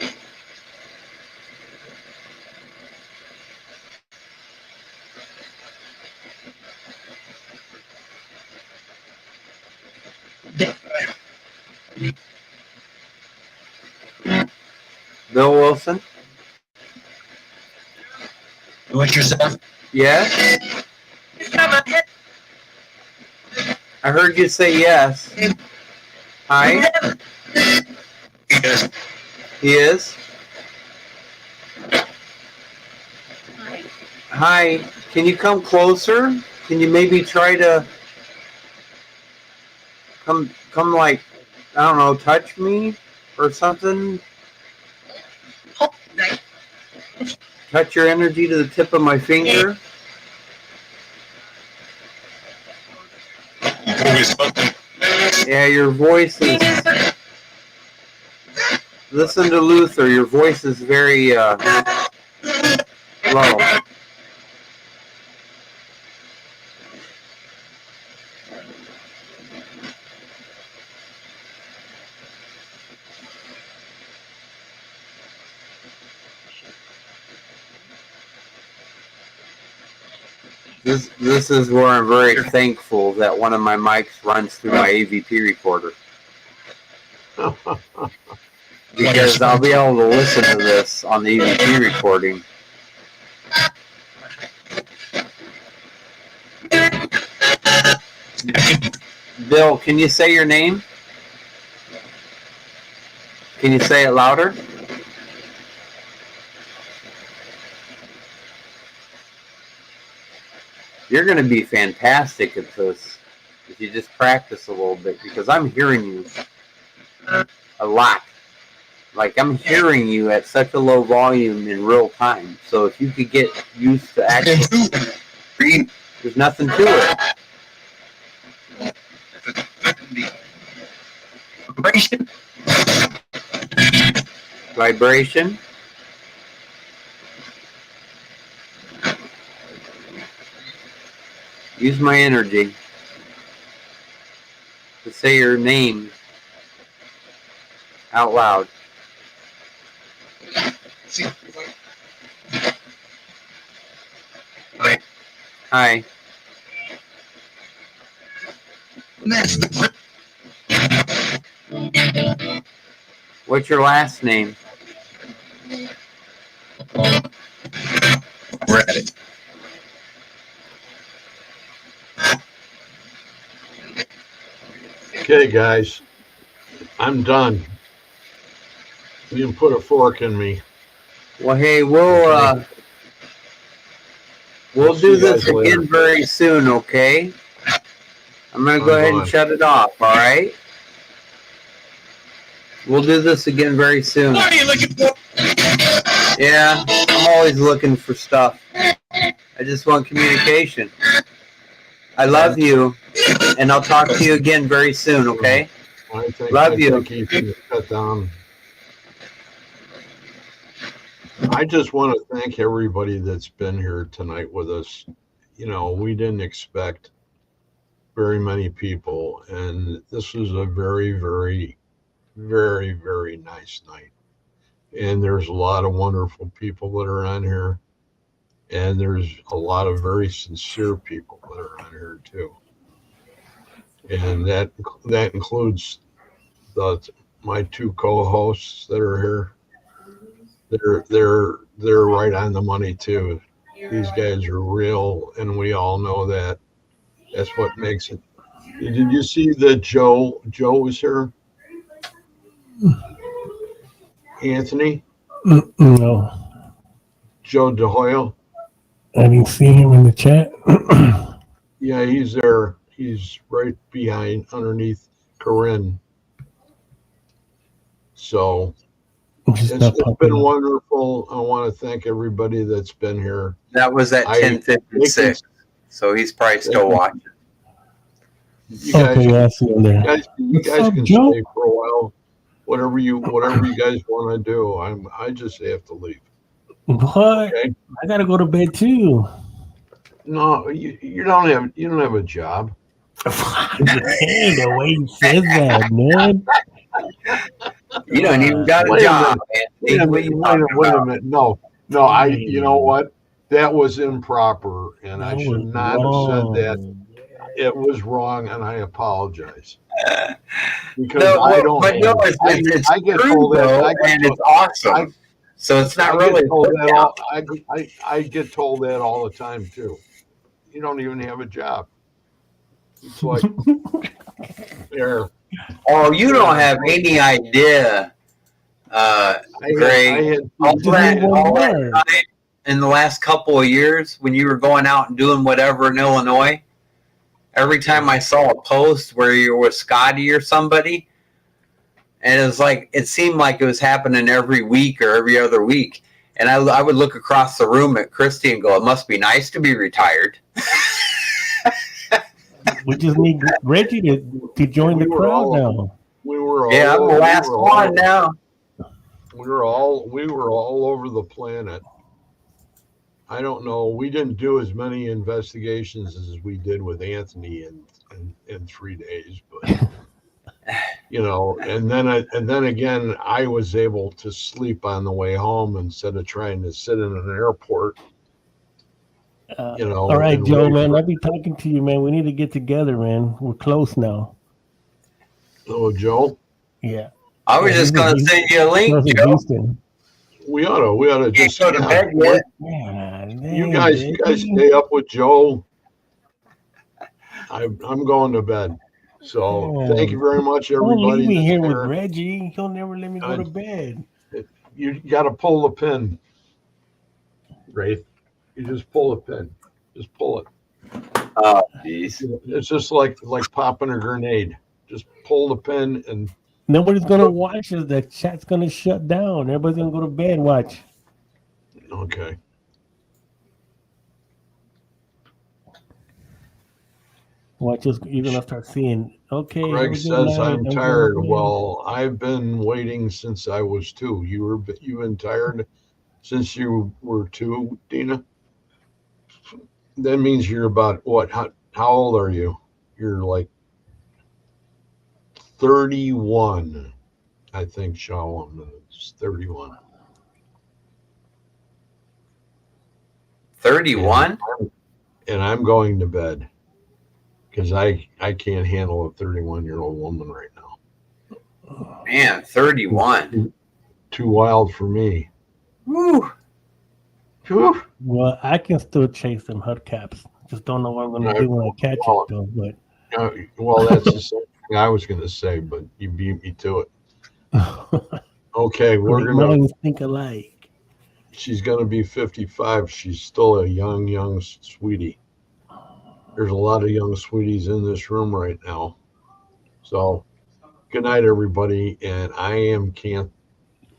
Bill Wilson? What yourself? Yes? I heard you say yes. Hi? Yes. He is? Hi. Can you come closer? Can you maybe try to come like, I don't know, touch me or something? Touch your energy to the tip of my finger? Yeah, your voice is... Listen to Luther. Your voice is very low. This is where I'm very thankful that one of my mics runs through my AVP recorder. Because I'll be able to listen to this on the AVP recording. Bill, can you say your name? Can you say it louder? You're going to be fantastic at this if you just practice a little bit, because I'm hearing you a lot. Like, I'm hearing you at such a low volume in real time. So if you could get used to actually, there's nothing to it. vibration. Vibration. Use my energy to say your name out loud. See, Hi. that's the What's your last name? we're at it. Okay, guys, I'm done. You can put a fork in me. Well, hey, we'll We'll do see you this guys later. again very soon, okay? I'm gonna go I'm ahead gone. and shut it off, all right? We'll do this again very soon. What are you looking for? Yeah, I'm always looking for stuff. I just want communication. I love you, and I'll talk to you again very soon, okay? I think you can cut down. I just want to thank everybody that's been here tonight with us. You know, we didn't expect very many people, and this was a very, very, very, very nice night. And there's a lot of wonderful people that are on here, and there's a lot of very sincere people that are on here too. And that includes my two co-hosts that are here. They're right on the money too. These guys are real, and we all know that. That's what makes it. Did you see that Joe was here? Anthony? No, Joe DeHoyle? I didn't see him in the chat. Yeah, he's there. He's right underneath Corinne. So Just it's not been popping up. wonderful. I want to thank everybody that's been here. That was at 10:56, so he's probably still watching. You guys, Okay, yeah, I see him there. you guys up, can Joe? stay for a while. Whatever you guys want to do. I just have to leave. What? Okay? I gotta go to bed too. No, you don't have a job. Hey, the way you said that, man. You don't even got a Wait a job, Wait Anthony. a What are you minute. talking Wait a about? minute. No. You know what? That was improper, and I should not have said that. It was wrong, and I apologize. Because I don't. But no, it's I get true, told that. though, and it's awesome. So it's not really. I get told that all the time too. You don't even have a job. It's like there. Oh, you don't have any idea, Greg. All that time in the last couple of years when you were going out and doing whatever in Illinois, every time I saw a post where you were with Scotty or somebody, and it was like it seemed like it was happening every week or every other week. And I would look across the room at Christy and go, "It must be nice to be retired." We just need Reggie to join the crowd now. I'm the last one now. We were all over the planet. I don't know. We didn't do as many investigations as we did with Anthony in 3 days, but you know. And then again, I was able to sleep on the way home instead of trying to sit in an airport. You know. All right, Joe, man. I'll be talking to you, man. We need to get together, man. We're close now. Oh, Joe. Yeah. I was just gonna send you a link, Joe. Houston. We ought to just go to bed yet. You guys stay up with Joe. I'm going to bed. So thank you very much, everybody. Don't leave me here with Reggie. He'll never let me go to bed. You got to pull the pin, Wraith. You just pull the pin. Just pull it. Oh, jeez. It's just like popping a grenade. Just pull the pin and. Nobody's gonna watch us. The chat's gonna shut down. Everybody's gonna go to bed and watch. Okay. Watch us. You're gonna start seeing. Okay, have a Greg good says night. I'm I'm tired. going. Well, I've been waiting since I was 2. You've been tired since you were 2, Dina? That means you're about what? How old are you? You're like 31. I think Shalom is 31. 31? And I'm going to bed because I can't handle a 31-year-old woman right now. Man, 31. Too wild for me. Woo. Whew. Well, I can still chase them hubcaps. Just don't know what I'm gonna Right. do when I catch Well, it, though. But Well, that's the same thing I was going to say, but you beat me to it. Okay, great minds think alike. she's going to be 55. She's still a young sweetie. There's a lot of young sweeties in this room right now. So, good night, everybody. And can't.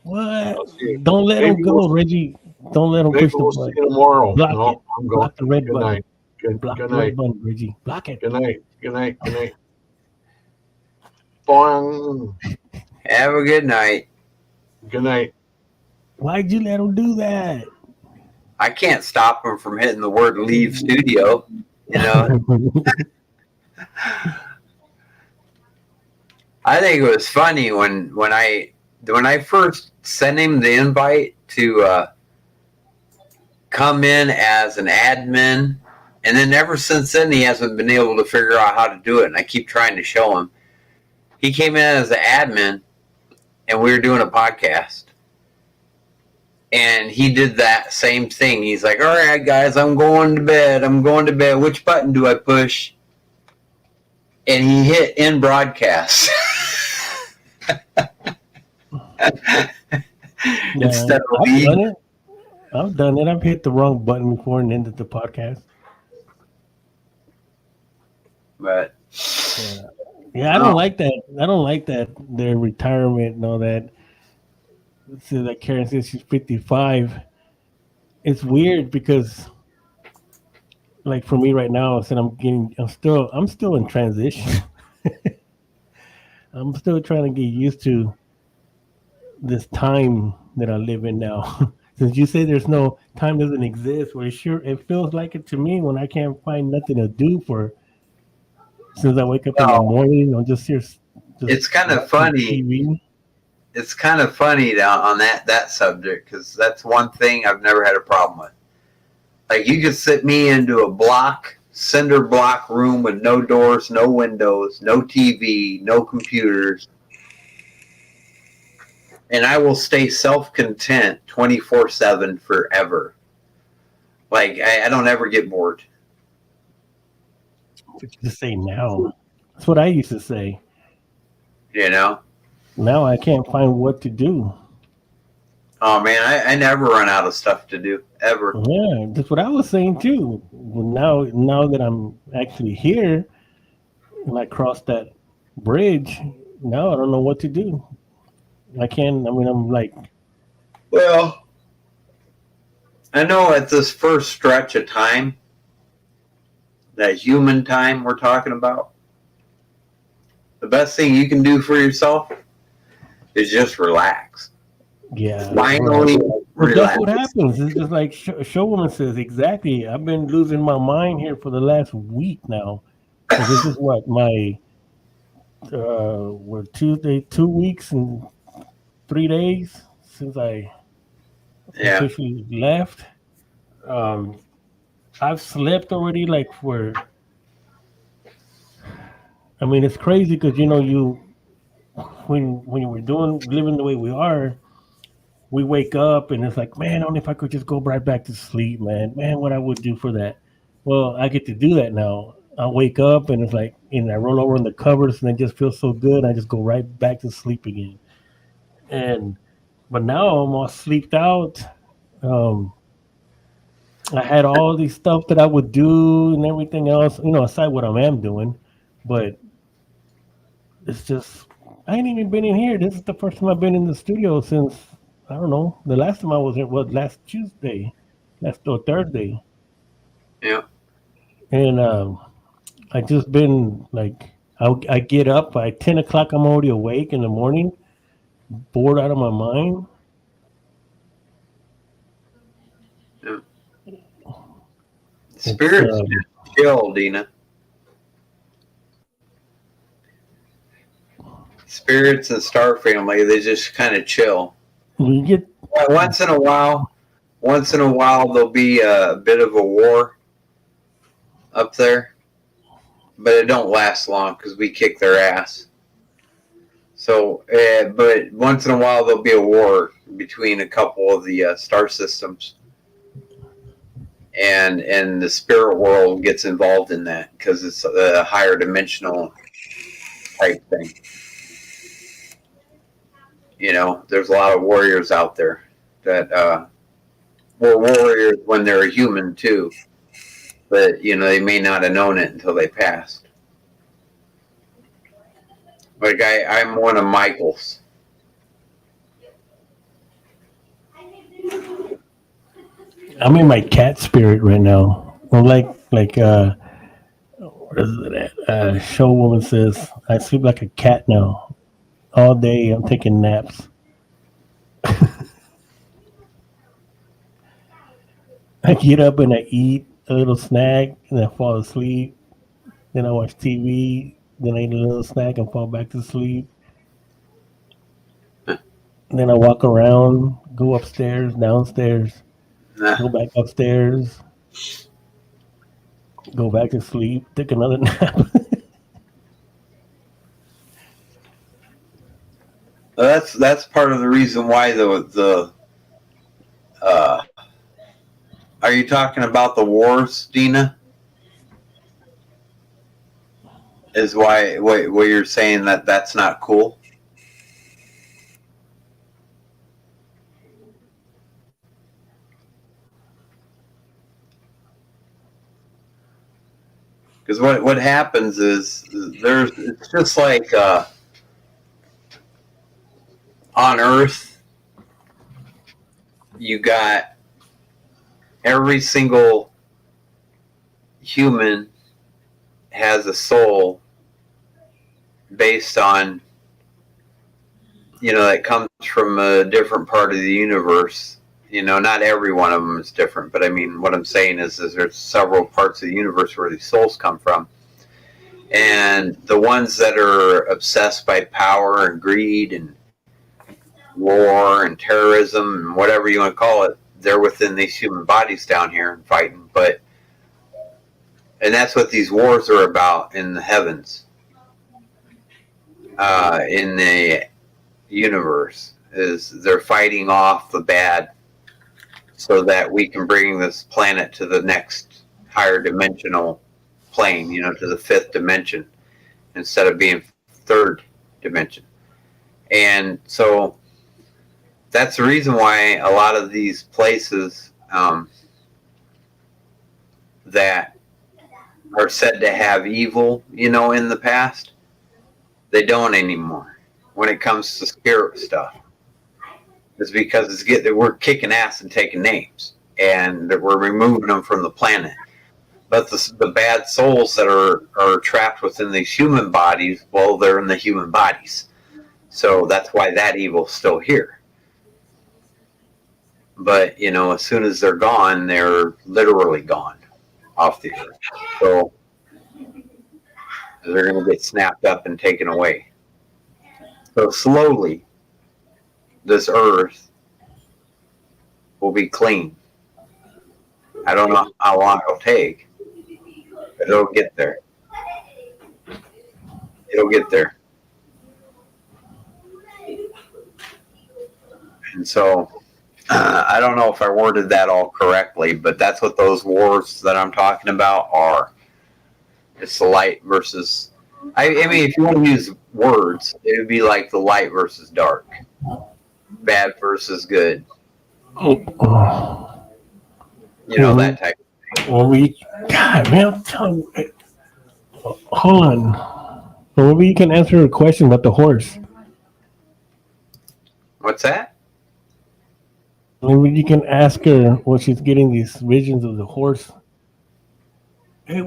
What? I'll see you. Don't let Maybe him go, we'll- Reggie. Don't let him Maybe push the we'll see button. you tomorrow. Block No, it. I'm going. Block the red Good button. night. Block Good the red night. button, Reggie. Block it. Good night. Good night. Good night. Boing. Have a good night. Good night. Why'd you let him do that? I can't stop him from hitting the word leave studio. You know, I think it was funny when I first sent him the invite to come in as an admin, and then ever since then he hasn't been able to figure out how to do it. And I keep trying to show him. He came in as an admin, and we were doing a podcast. And he did that same thing. He's like, all right, guys, I'm going to bed. Which button do I push? And he hit in broadcast. Instead of leave. I've done it. I've hit the wrong button before and ended the podcast. But yeah, I don't like that. I don't like that their retirement and all that. So that Karen says she's 55. It's weird because, like for me right now, I said I'm still in transition. I'm still trying to get used to this time that I live in now. Since you say there's no time doesn't exist, well, it feels like it to me when I can't find nothing to do since I wake up in the morning. I'm just here. It's kind of funny. TV. It's kind of funny on that subject because that's one thing I've never had a problem with. Like you could sit me into a cinder block room with no doors, no windows, no TV, no computers, and I will stay self-content 24/7 forever. Like I don't ever get bored. To say now, that's what I used to say. You know. Now I can't find what to do. Oh man, I never run out of stuff to do ever. Yeah, that's what I was saying too. Now that I'm actually here and I crossed that bridge, now I don't know what to do. I'm like, well, I know at this first stretch of time, that human time we're talking about, the best thing you can do for yourself is just relax. Yeah. Finally relax. That's what happens. It's just like Showwoman says, exactly. I've been losing my mind here for the last week now. This is what we're 2 weeks and 3 days since I officially left. I've slept already it's crazy because when you were living the way we are, we wake up and it's like, man, only if I could just go right back to sleep, man, what I would do for that. Well, I get to do that now. I wake up and it's like, and I roll over in the covers and it just feels so good. I just go right back to sleep again. But now I'm all sleeped out. I had all these stuff that I would do and everything else, aside what I am doing, but it's just, I ain't even been in here. This is the first time I've been in the studio since, I don't know, the last time I was here was last Thursday. Yeah. And I just been like, I get up by 10 o'clock. I'm already awake in the morning, bored out of my mind. It's Spirits chill, Dina. Spirits and Star Family, they just kind of chill. we get Once in a while, there'll be a bit of a war up there, but it don't last long because we kick their ass. So, but once in a while there'll be a war between a couple of the star systems, and the spirit world gets involved in that because it's a higher dimensional type thing. You know, there's a lot of warriors out there that were warriors when they were human too, but you know they may not have known it until they passed. Like I'm one of Michael's. I'm in my cat spirit right now. I'm like what is it? Show woman says I sleep like a cat now. All day I'm taking naps. I get up and I eat a little snack and I fall asleep. Then I watch TV. Then I eat a little snack and fall back to sleep. Then I walk around, go upstairs, downstairs, go back upstairs, go back to sleep, take another nap. That's part of the reason why the are you talking about the wars, Dina? Is why what you're saying that's not cool? Because what happens is it's just like on Earth, you got every single human has a soul based on, you know, that comes from a different part of the universe. You know, not every one of them is different, but I mean, what I'm saying is there's several parts of the universe where these souls come from. And the ones that are obsessed by power and greed and war and terrorism and whatever you want to call it, they're within these human bodies down here and fighting. And that's what these wars are about in the heavens, in the universe, is they're fighting off the bad so that we can bring this planet to the next higher dimensional plane, you know, to the fifth dimension instead of being third dimension. And so that's the reason why a lot of these places that are said to have evil, you know, in the past, they don't anymore when it comes to spirit stuff. It's because we're kicking ass and taking names, and we're removing them from the planet. But the bad souls that are trapped within these human bodies, well, they're in the human bodies. So that's why that evil's still here. But, you know, as soon as they're gone, they're literally gone off the earth. So they're going to get snapped up and taken away. So slowly, this earth will be clean. I don't know how long it'll take, but it'll get there. It'll get there. And so, I don't know if I worded that all correctly, but that's what those wars that I'm talking about are. It's the light versus... I mean, if you want to use words, it would be like the light versus dark. Bad versus good. You know, that type of thing. Well, God, man, I'm telling you. Hold on. Well, maybe you can answer a question about the horse. What's that? Maybe you can ask her when she's getting these visions of the horse. Hey,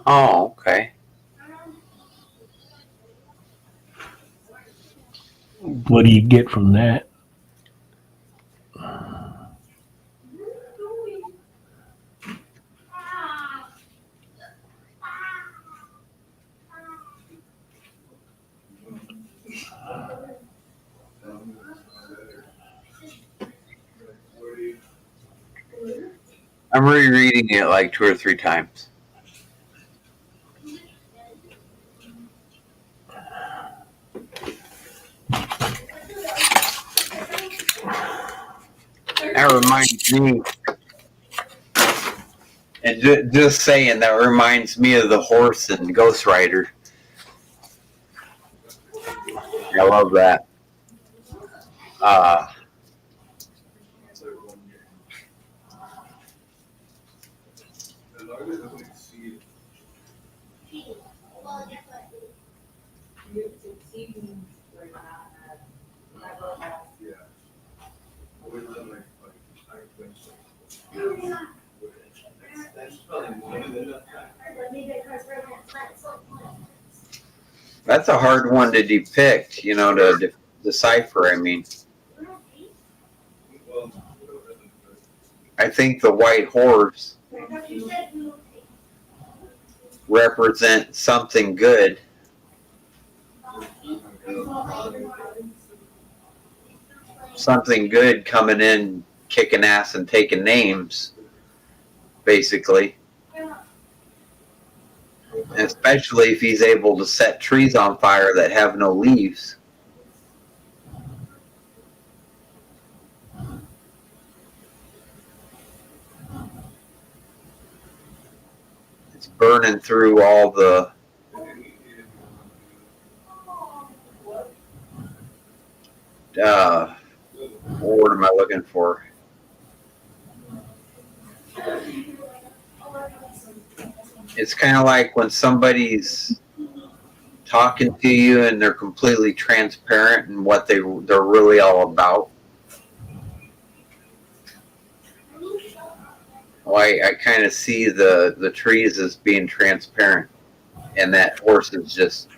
Oh, okay. What do you get from that? I'm rereading it like 2 or 3 times. That reminds me, and just saying, that reminds me of the horse in Ghost Rider. I love that. That's a hard one to depict, to decipher. I mean, I think the white horse represents something good. Something good coming in, kicking ass and taking names, basically. Especially if he's able to set trees on fire that have no leaves. It's burning through all the what word am I looking for? It's kind of like when somebody's talking to you and they're completely transparent in what they're really all about. Well, I kind of see the trees as being transparent, and that horse is just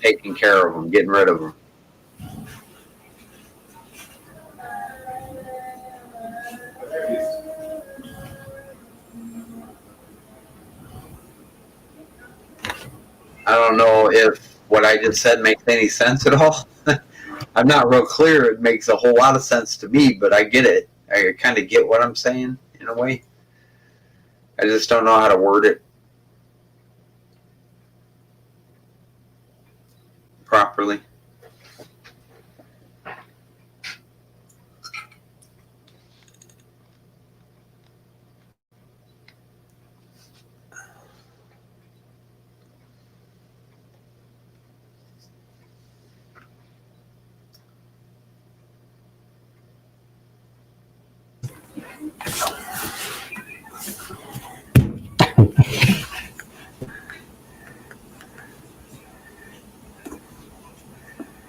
taking care of them, getting rid of them. I don't know if what I just said makes any sense at all. I'm not real clear. It makes a whole lot of sense to me, but I get it. I kind of get what I'm saying in a way. I just don't know how to word it properly.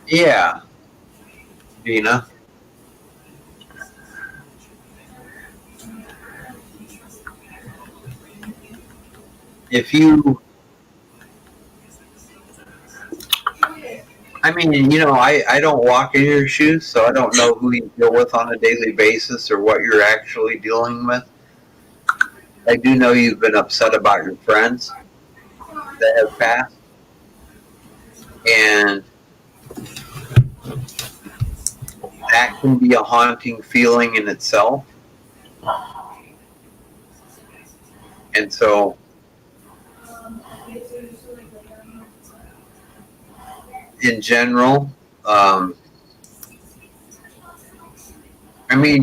Yeah, Gina. If you, I mean, I don't walk in your shoes, so I don't know who you deal with on a daily basis or what you're actually dealing with. I do know you've been upset about your friends that have passed, and that can be a haunting feeling in itself. And so, in general,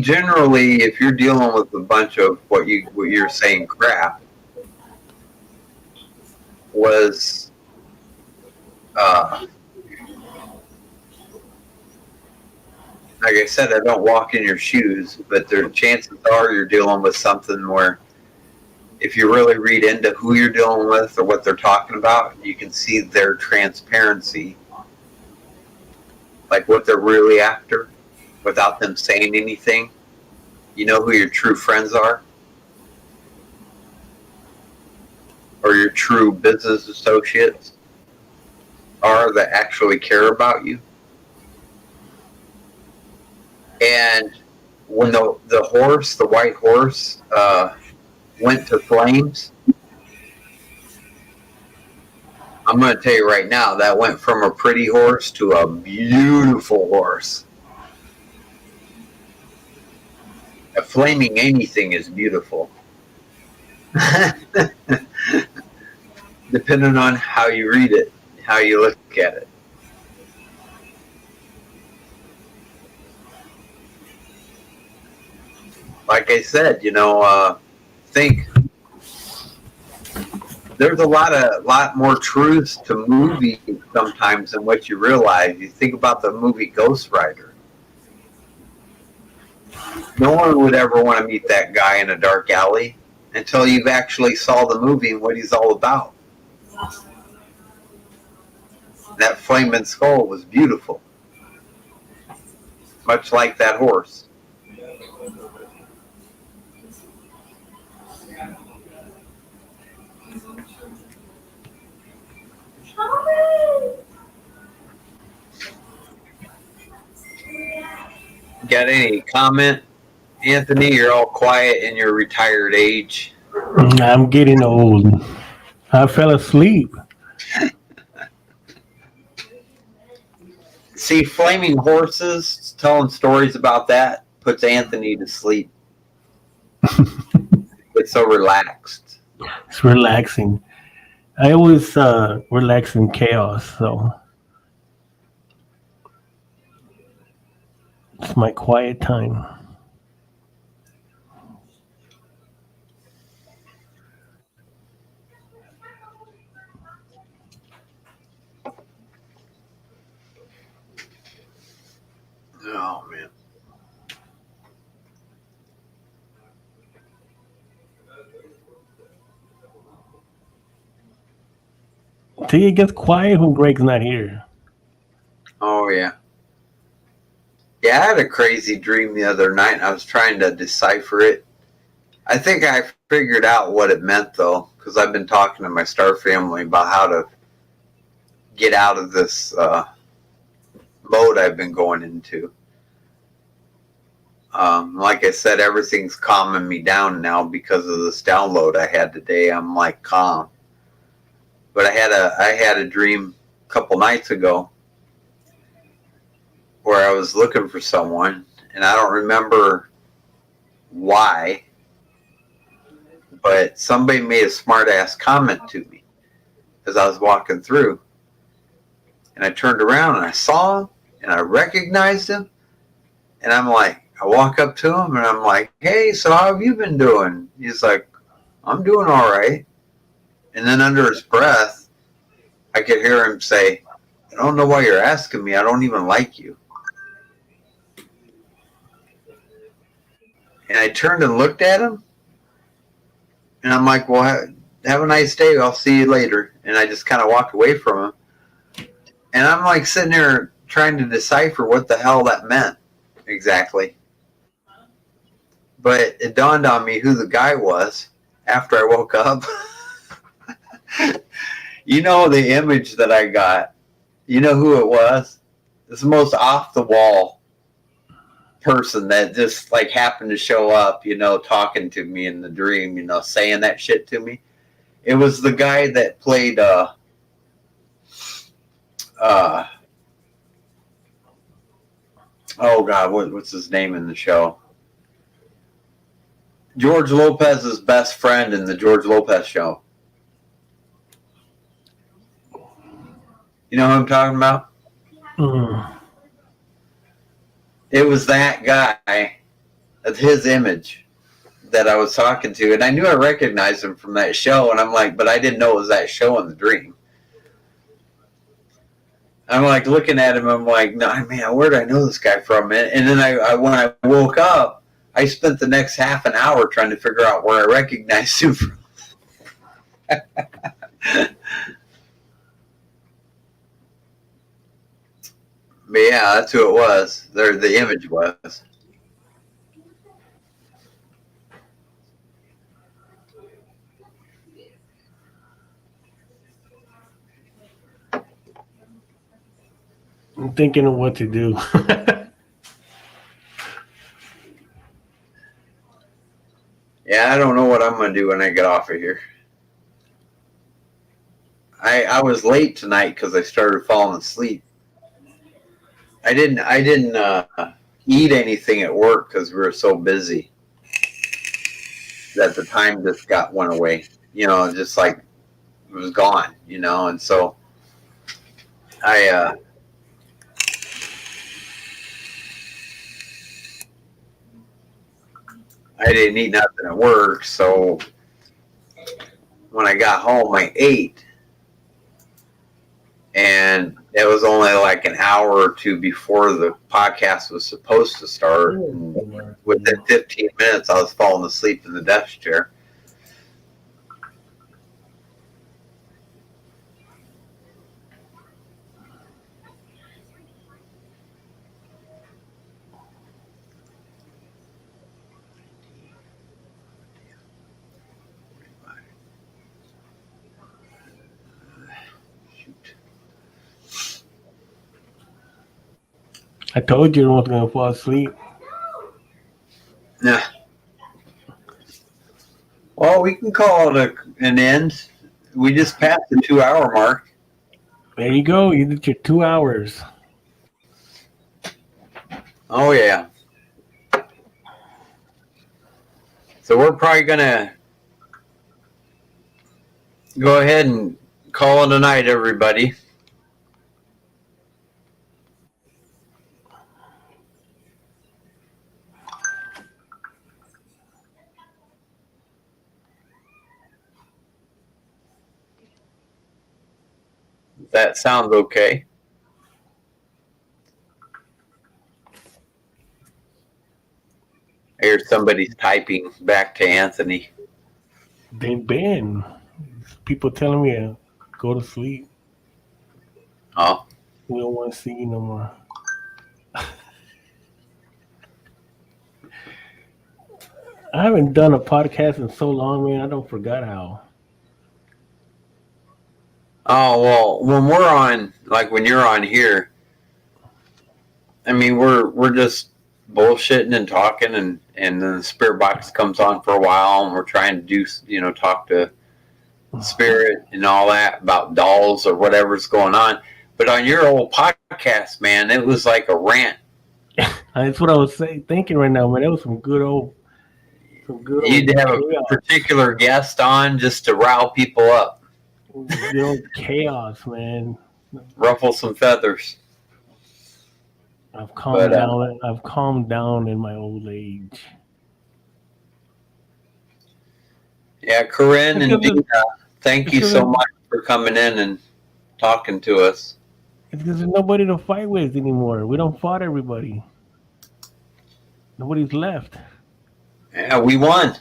generally, if you're dealing with a bunch of what you're saying crap, was like I said, I don't walk in your shoes, but the chances are you're dealing with something where if you really read into who you're dealing with or what they're talking about, you can see their transparency, like what they're really after, without them saying anything. You know who your true friends are. your true business associates are that actually care about you. And when the white horse, went to flames, I'm going to tell you right now, that went from a pretty horse to a beautiful horse. A flaming anything is beautiful. Depending on how you read it, how you look at it. Like I said, think there's a lot more truths to movies sometimes than what you realize. You think about the movie Ghost Rider. No one would ever want to meet that guy in a dark alley until you actually saw the movie and what he's all about. That flaming skull was beautiful. Much like that horse. Got any comment, Anthony? You're all quiet in your retired age. I'm getting old. I fell asleep. See, flaming horses, telling stories about that puts Anthony to sleep. It's so relaxed. It's relaxing. I always relax in chaos, so it's my quiet time. Oh, man. See, it gets quiet when Greg's not here. Oh, yeah. Yeah, I had a crazy dream the other night, and I was trying to decipher it. I think I figured out what it meant, though, because I've been talking to my star family about how to get out of this mode I've been going into. Like I said, everything's calming me down now because of this download I had today. I'm like calm. But I had a dream a couple nights ago where I was looking for someone, and I don't remember why, but somebody made a smart ass comment to me as I was walking through. And I turned around and I saw him and I recognized him, and I'm like, I walk up to him and I'm like, hey, so how have you been doing? He's like, I'm doing all right. And then under his breath, I could hear him say, I don't know why you're asking me. I don't even like you. And I turned and looked at him. And I'm like, well, have a nice day. I'll see you later. And I just kind of walked away from him. And I'm like sitting there trying to decipher what the hell that meant exactly. But it dawned on me who the guy was after I woke up. You know the image that I got. You know who it was? It's the most off the wall person that just like happened to show up, talking to me in the dream, saying that shit to me. It was the guy that played oh God, what's his name in the show? George Lopez's best friend in the George Lopez show. You know who I'm talking about? Mm. It was that guy, of his image, that I was talking to. And I knew I recognized him from that show. And I'm like, but I didn't know it was that show in the dream. I'm like looking at him. I'm like, no, man, where do I know this guy from? And then I when I woke up, I spent the next half an hour trying to figure out where I recognized him from. But yeah, that's who it was. The image was. I'm thinking of what to do. Yeah, I don't know what I'm gonna do when I get off of here. I was late tonight because I started falling asleep. I didn't eat anything at work because we were so busy that the time just went away. Just like it was gone. And so I didn't eat nothing at work, so when I got home, I ate, and it was only like an hour or two before the podcast was supposed to start. And within 15 minutes, I was falling asleep in the desk chair. I told you I wasn't going to fall asleep. Yeah. Well, we can call it an end. We just passed the 2-hour mark. There you go. You did your 2 hours. Oh, yeah. So we're probably going to go ahead and call it a night, everybody. That sounds okay. I hear somebody's typing back to Anthony. They've been. People telling me to go to sleep. Oh. We don't want to see you no more. I haven't done a podcast in so long, man. I don't forgot how. Oh, well, when we're on, like when you're on here, I mean, we're just bullshitting and talking, and then the spirit box comes on for a while, and we're trying to do, talk to spirit and all that about dolls or whatever's going on. But on your old podcast, man, it was like a rant. That's what I was thinking right now, man. That was some good old. You'd have a particular guest on just to rile people up. Chaos, man. Ruffle some feathers. I've calmed down. I've calmed down in my old age. Yeah, Corinne and Dina, thank you so much for coming in and talking to us. It's because there's nobody to fight with anymore. We don't fight everybody. Nobody's left. Yeah, we won.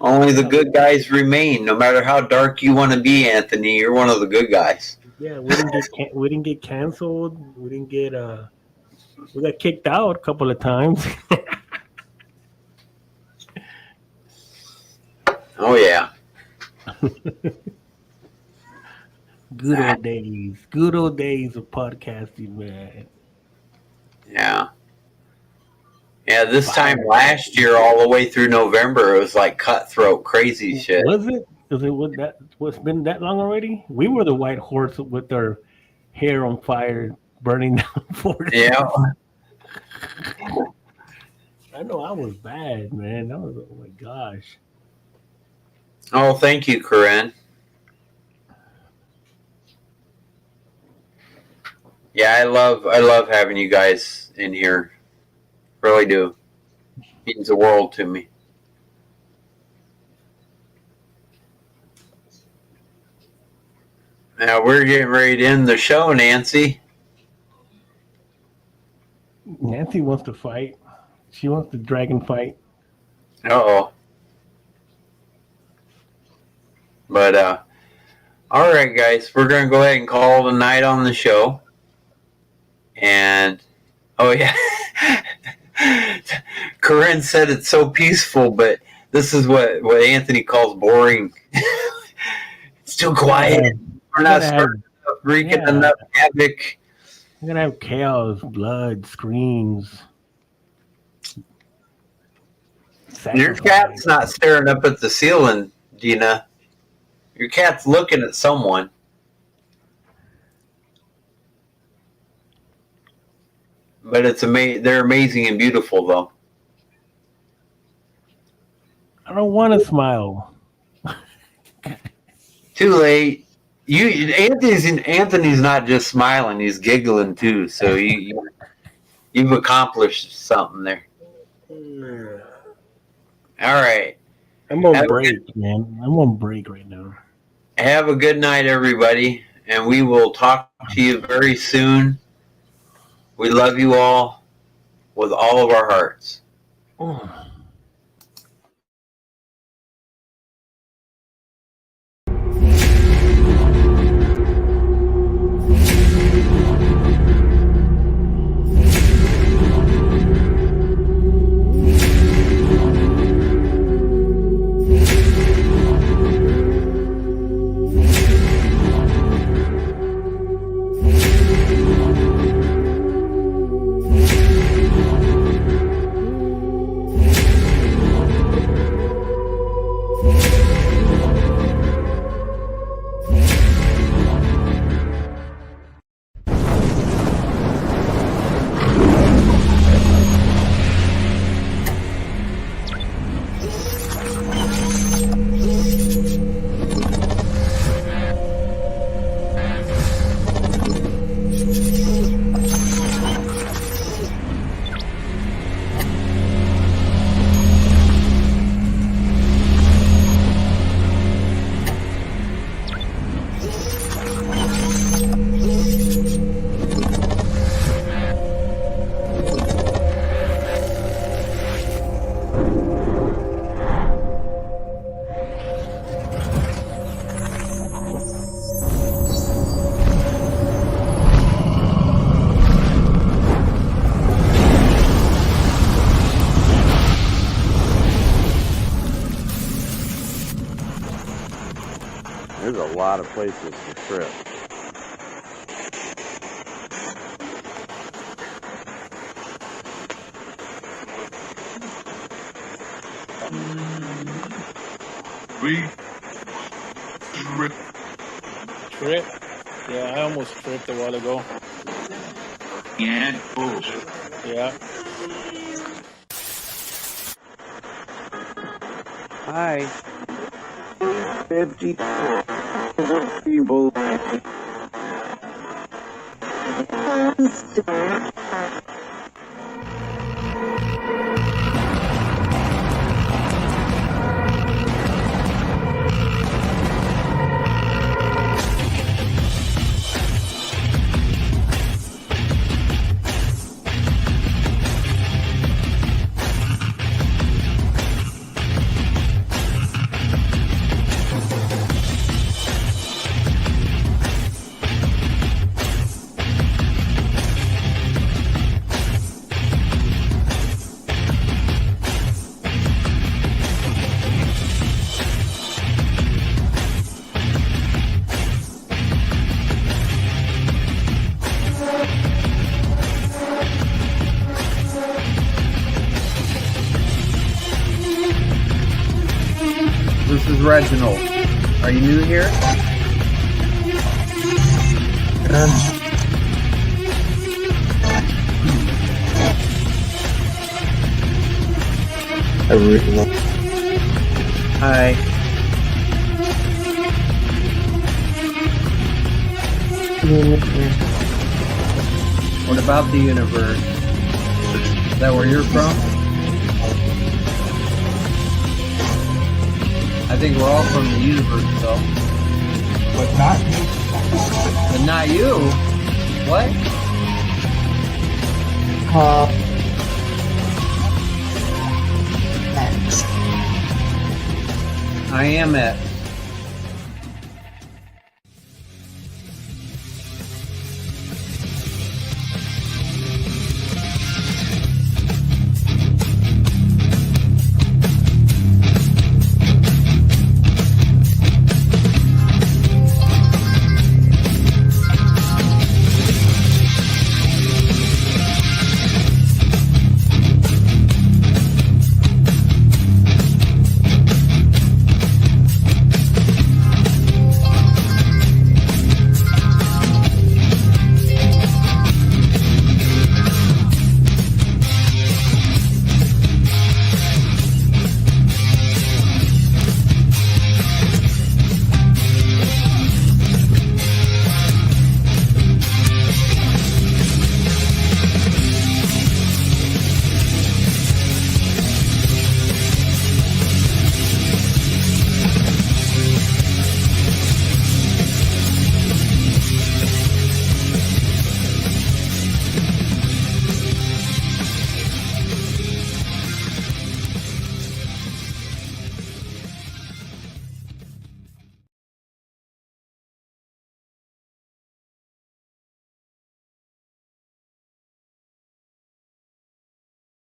Only the good guys remain. No matter how dark you want to be, Anthony, you're one of the good guys. Yeah, we didn't get canceled. We didn't get we got kicked out a couple of times. Oh yeah. Good old days. Good old days of podcasting, man. Yeah. Yeah, this time last year, all the way through November, it was like cutthroat, crazy shit. Was it? What's been that long already? We were the white horse with our hair on fire, burning down for it. Yeah. I know I was bad, man. Oh my gosh. Oh, thank you, Corinne. Yeah, I love having you guys in here. Really do. Means the world to me. Now we're getting ready to end the show, Nancy. Nancy wants to fight. She wants the dragon fight. Uh-oh. But all right, guys, we're gonna go ahead and call it a night on the show. And oh yeah. Corinne said it's so peaceful, but this is what Anthony calls boring. It's too quiet. We're not smart enough wreaking Yeah. enough havoc. I'm gonna have chaos, blood, screams. Your cat's not staring up at the ceiling, Gina. Your cat's looking at someone. But it's they're amazing and beautiful, though. I don't want to smile. Too late. Anthony's not just smiling; he's giggling too. So you've accomplished something there. All right. I'm on break, man. I'm on break right now. Have a good night, everybody, and we will talk to you very soon. We love you all with all of our hearts. There's a lot of places to trip. Trip? Yeah, I almost tripped a while ago. Yeah, bullshit. Yeah. Hi. 50 people. This is Reginald. Are you new here? Hi. What about the universe? Is that where you're from? I think we're all from the universe, though. But not you. But not you. What? Max. I am at